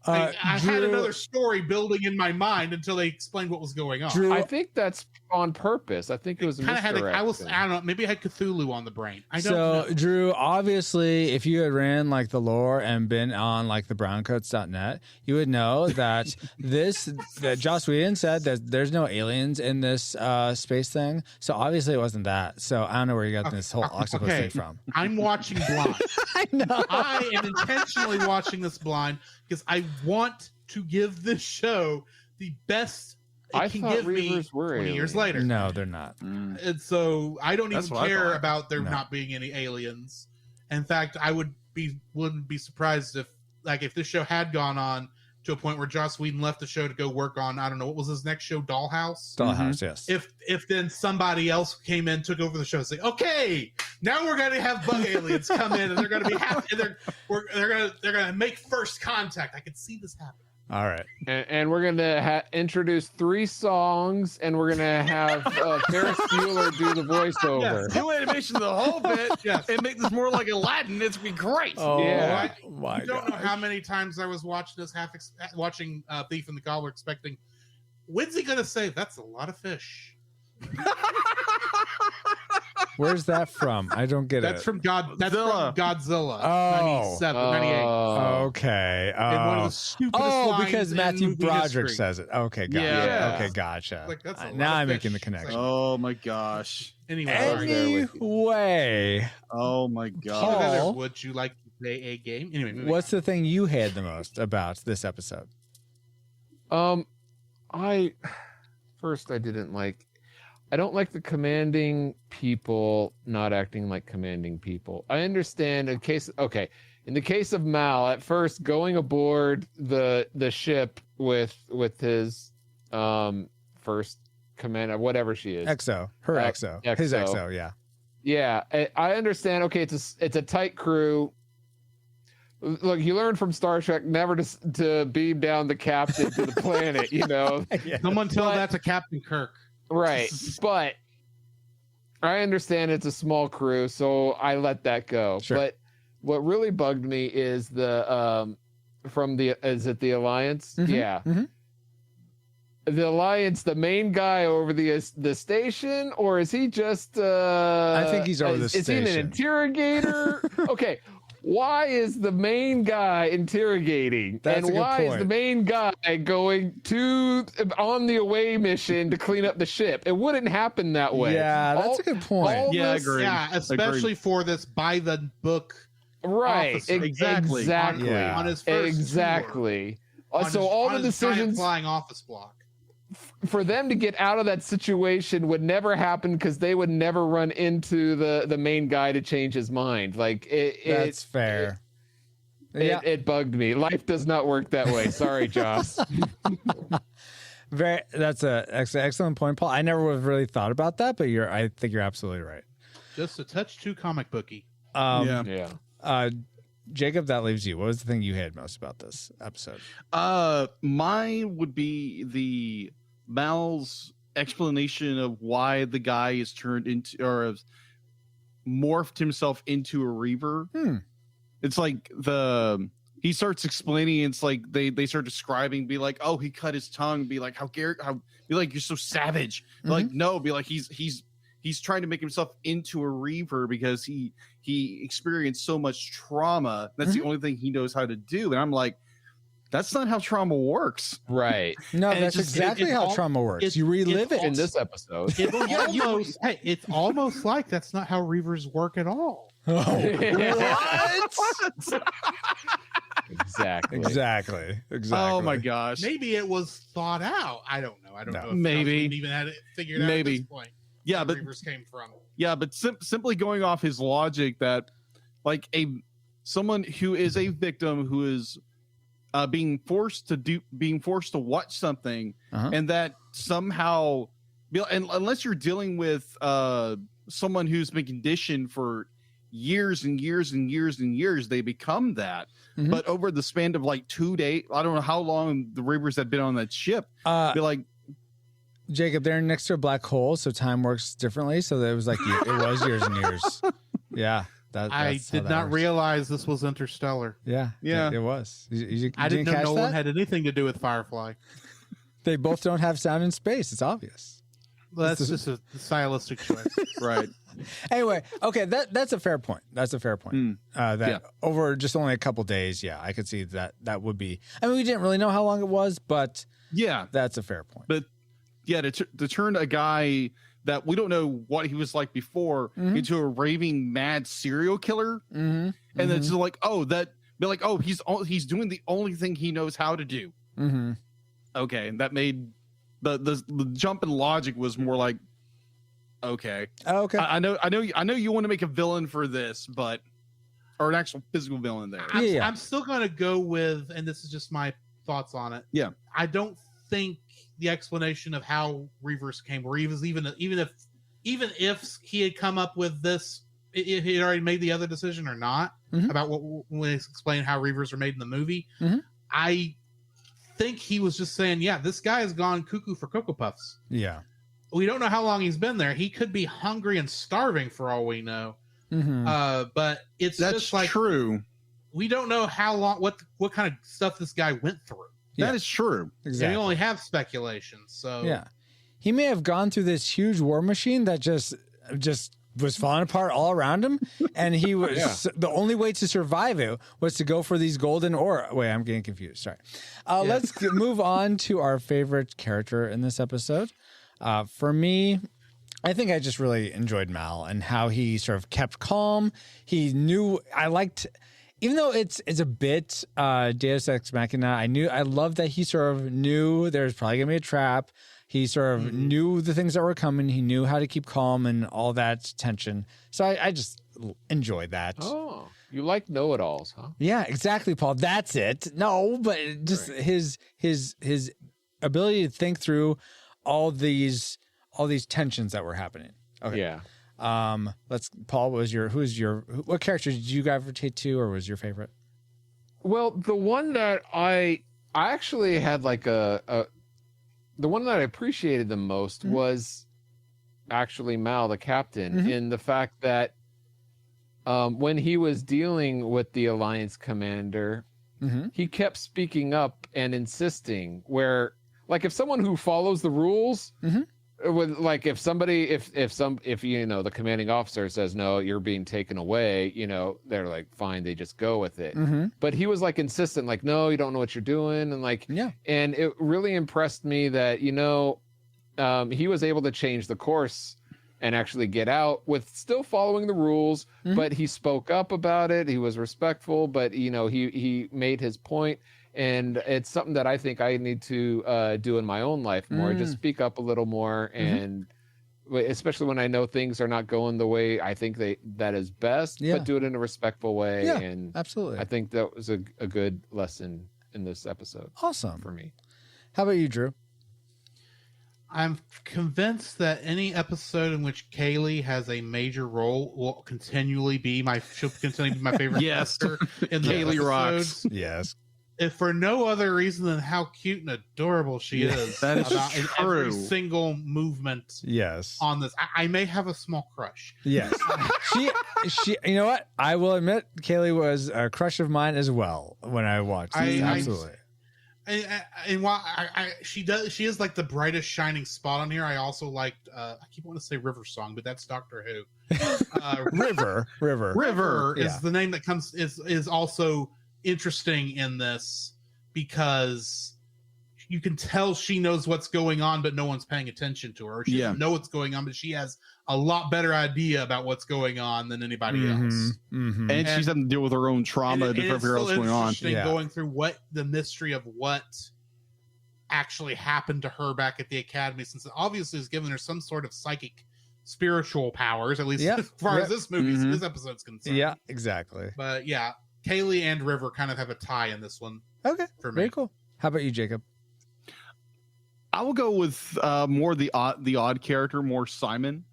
I had another story building in my mind until they explained what was going on. Drew, I think that's on purpose. I think it was kind of had. I don't know. Maybe I had Cthulhu on the brain. I don't know. Drew, obviously, if you had ran like the lore and been on like the browncoats.net, you would know that that Joss Whedon said that there's no aliens in this space thing. So obviously it wasn't that. So I don't know where you got this whole octopus thing from. I'm watching blind. I know. I am intentionally watching this blind because I want to give this show the best it can give me 20 years later. No, they're not. And so I don't even care about there not being any aliens. In fact, I wouldn't be surprised if this show had gone on to a point where Joss Whedon left the show to go work on, I don't know, what was his next show? Dollhouse? Dollhouse, yes. If then somebody else came in, took over the show and say, okay, now we're going to have bug aliens come in and they're going to be happy. They're going to make first contact. I could see this happen. All right. And we're going to introduce 3 songs, and we're going to have Ferris Bueller do the voiceover. Yes, do animation the whole bit and make this more like Aladdin. It's going to be great. Oh, yeah. My you don't know how many times I was watching this, watching Thief and the Cobbler, expecting, when's he going to say, that's a lot of fish? Where's that from? I don't get That's it. from Godzilla. Oh. 97, 98. Okay. And one of the stupidest lines because in Matthew movie Broderick history. says it. Okay, gotcha. Yeah. Okay, gotcha. Like, that's a lot now of I'm fish. making the connection. Oh my gosh. Anyway, Oh my Paul, gosh. would you like to play a game? Anyway, what's the thing you hated the most about this episode? I don't like the commanding people not acting like commanding people. I understand in the case of Mal, at first going aboard the ship with his first commander, whatever she is. Exo. His Exo, yeah. Yeah, I understand. Okay, it's a tight crew. Look, you learn from Star Trek never to beam down the captain to the planet, you know. Someone tell that to Captain Kirk. Right, but I understand it's a small crew, so I let that go. Sure. But what really bugged me is the is it the Alliance? Mm-hmm. Yeah. Mm-hmm. The Alliance, the main guy over the station, or is he just I think he's over the station. Is he an interrogator? Okay. Why is the main guy interrogating? That's and why is the point. main guy going on the away mission to clean up the ship? It wouldn't happen that way. Yeah, that's a good point. Yeah, I agree. Yeah, especially for this by the book. Right. Officer. Exactly. On his first exactly. tour. So all the his decisions giant flying office block. for them to get out of that situation would never happen because they would never run into the main guy to change his mind. Like that's fair. It bugged me. Life does not work that way. Sorry, Joss. That's an excellent point, Paul. I never would have really thought about that, but I think you're absolutely right. Just a touch too comic booky. Jacob, that leaves you. What was the thing you hated most about this episode? Mine would be the Mal's explanation of why the guy is turned into or has morphed himself into a Reaver. It's like he starts explaining. It's like they start describing, be like, oh, he cut his tongue. Be like, be like, you're so savage. Mm-hmm. Like, no, be like, he's trying to make himself into a Reaver because he experienced so much trauma. That's the only thing he knows how to do. And I'm like, that's not how trauma works. Right. No, and that's exactly how trauma works. You relive it in this episode. It's almost like that's not how Reavers work at all. Oh, What? Exactly. Oh my gosh. Maybe it was thought out. I don't know. Know. If Maybe even had it figured out at this point. Yeah, but Reavers came from. Yeah, but simply going off his logic that, like someone who is a victim who is being forced to watch something, and that somehow, and unless you're dealing with someone who's been conditioned for years and years and years and years, they become that. But over the span of like 2 days, I don't know how long the Reavers had been on that ship. Be like, Jacob, they're next to a black hole, so time works differently. So it was like it was years and years. Yeah, I did not realize this was Interstellar. Yeah, it was. I didn't know Nolan had anything to do with Firefly. They both don't have sound in space. It's obvious. Well, that's just a stylistic choice, right? Anyway, okay, that's a fair point. That's a fair point. Over just only a couple days, I could see that would be. I mean, we didn't really know how long it was, but that's a fair point. But to turn a guy that we don't know what he was like before into a raving mad serial killer, and it's just like, he's doing the only thing he knows how to do. Okay, and that made the jump in logic was more like, okay. I know you want to make a villain for this, or an actual physical villain there. I'm still going to go with, and this is just my thoughts on it. Yeah, I don't think the explanation of how Reavers came, Reavers, even if he had come up with this, if he had already made the other decision or not about when they explain how Reavers are made in the movie, I think he was just saying, yeah, this guy has gone cuckoo for Cocoa Puffs. Yeah. We don't know how long he's been there. He could be hungry and starving for all we know. But that's just like true. We don't know how long, what kind of stuff this guy went through. That is true. Exactly. We only have speculations. So yeah, he may have gone through this huge war machine that just was falling apart all around him, and he was the only way to survive it was to go for these golden ore. Wait, I'm getting confused. Sorry. Let's move on to our favorite character in this episode. For me, I think I just really enjoyed Mal and how he sort of kept calm. He knew I liked. Even though it's a bit Deus Ex Machina, I love that he sort of knew there's probably gonna be a trap. He sort of knew the things that were coming. He knew how to keep calm and all that tension. So I just enjoyed that. Oh, you like know-it-alls, huh? Yeah, exactly, Paul. That's it. No, but just his ability to think through all these tensions that were happening. Okay. Yeah. Paul, what character did you gravitate to, or was your favorite? Well, the one that I actually had like the one that I appreciated the most was actually Mal, the captain, in the fact that when he was dealing with the Alliance commander, he kept speaking up and insisting where, like, if someone who follows the rules with, like, if you know, the commanding officer says no, you're being taken away, you know, they're like fine, they just go with it. But he was like insistent, like, no, you don't know what you're doing, and like, and it really impressed me that, you know, he was able to change the course and actually get out with still following the rules, but he spoke up about it. He was respectful, but you know, he made his point. And it's something that I think I need to do in my own life more. Just speak up a little more, and especially when I know things are not going the way I think that is best, but do it in a respectful way. Yeah, and absolutely. I think that was a good lesson in this episode. Awesome for me. How about you, Drew? I'm convinced that any episode in which Kaylee has a major role will continually be my favorite character in the Kaylee rocks. episodes. Yes. If for no other reason than how cute and adorable she is. That is in every single movement on this. I may have a small crush. Yes. she you know what? I will admit Kaylee was a crush of mine as well when I watched this. Absolutely. And while she is like the brightest shining spot on here. I also liked I keep wanting to say River Song, but that's Doctor Who. River is the name that comes is also interesting in this because you can tell she knows what's going on, but no one's paying attention to her. Or she doesn't know what's going on, but she has a lot better idea about what's going on than anybody else. And she's having to deal with her own trauma to figure out what's going on. Going through what the mystery of what actually happened to her back at the academy, since it obviously has given her some sort of psychic spiritual powers, at least as far as this episode's concerned. Yeah, exactly. But yeah, Kaylee and River kind of have a tie in this one. Okay, for me. Very cool. How about you, Jacob? I will go with more the odd character, more Simon.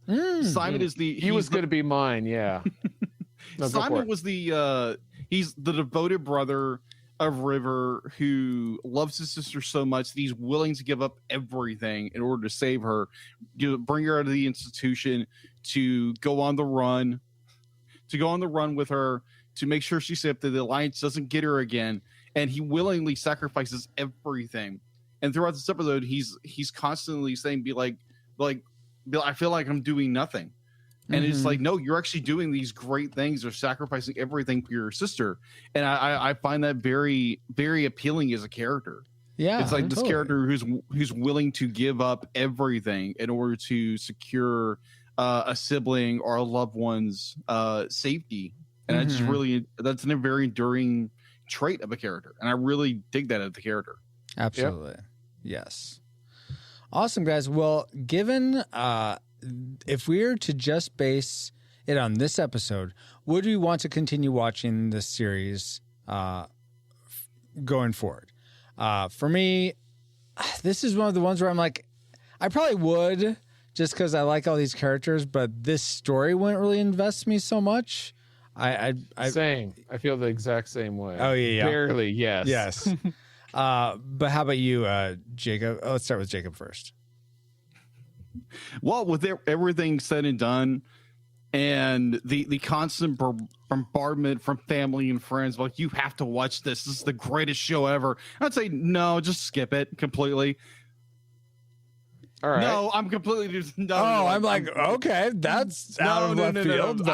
Simon is he was going to be mine. Yeah. No, Simon was he's the devoted brother of River who loves his sister so much that he's willing to give up everything in order to save her, bring her out of the institution, to go on the run with her, to make sure she's safe, that the Alliance doesn't get her again. And he willingly sacrifices everything. And throughout this episode, he's constantly saying, be like, I feel like I'm doing nothing. And it's like, no, you're actually doing these great things. You're sacrificing everything for your sister. And I find that very, very appealing as a character. Yeah. It's like this character who's willing to give up everything in order to secure a sibling or a loved one's safety. And that's a very enduring trait of a character. And I really dig that of the character. Absolutely. Yep. Yes. Awesome, guys. Well, given if we were to just base it on this episode, would we want to continue watching this series going forward? For me, this is one of the ones where I'm like, I probably would, just because I like all these characters, but this story wouldn't really invest me so much. Same. I feel the exact same way. Oh, yeah. Barely, yes. Yes. But how about you, Jacob? Oh, let's start with Jacob first. Well, with everything said and done, and the constant bombardment from family and friends, like, you have to watch this. This is the greatest show ever. I'd say no, just skip it completely. All right. No, I'm completely just no. Oh, no, I'm like, okay, that's out of left field.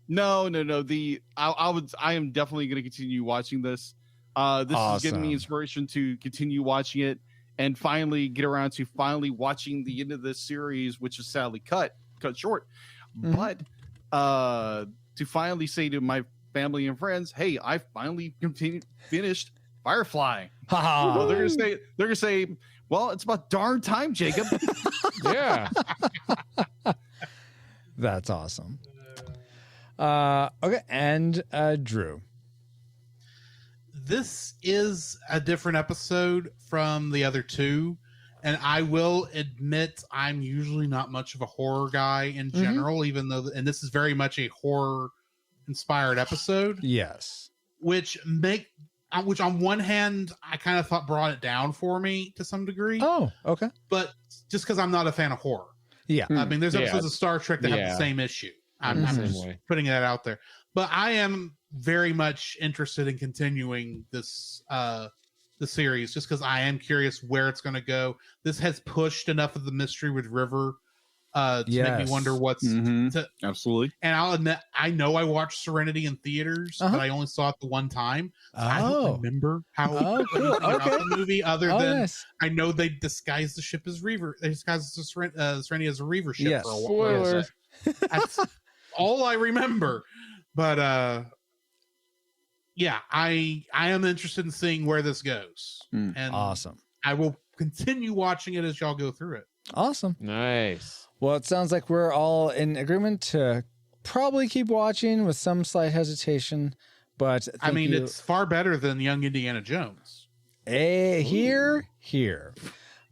No. I am definitely going to continue watching this. This is giving me inspiration to continue watching it and finally get around to watching the end of this series, which is sadly cut short. Mm-hmm. But to finally say to my family and friends, hey, I finally finished Firefly. Well, they're gonna say, well, it's about darn time, Jacob. Yeah. That's awesome. Okay, and Drew. This is a different episode from the other two, and I will admit I'm usually not much of a horror guy in general, even though, and this is very much a horror-inspired episode. Yes. Which on one hand, I kind of thought brought it down for me to some degree. Oh, okay. But just because I'm not a fan of horror. Yeah. I mean, there's episodes of Star Trek that have the same issue. I'm just putting that out there. But I am very much interested in continuing this the series just because I am curious where it's going to go. This has pushed enough of the mystery with River to make me wonder what's absolutely. And I'll admit, I know I watched Serenity in theaters, but I only saw it the one time. So I don't remember how about the movie other than I know they disguised the ship as Reaver. They disguised the Serenity as a Reaver ship for a while. Spoilers. That's all I remember. But yeah, I am interested in seeing where this goes. And awesome. I will continue watching it as y'all go through it. Awesome. Nice. Well, it sounds like we're all in agreement to probably keep watching with some slight hesitation, but I mean, it's far better than Young Indiana Jones. Here.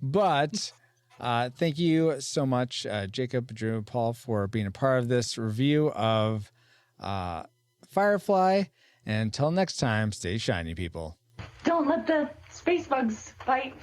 But thank you so much, Jacob, Drew, Paul, for being a part of this review of Firefly. And until next time, stay shiny, people. Don't let the space bugs bite.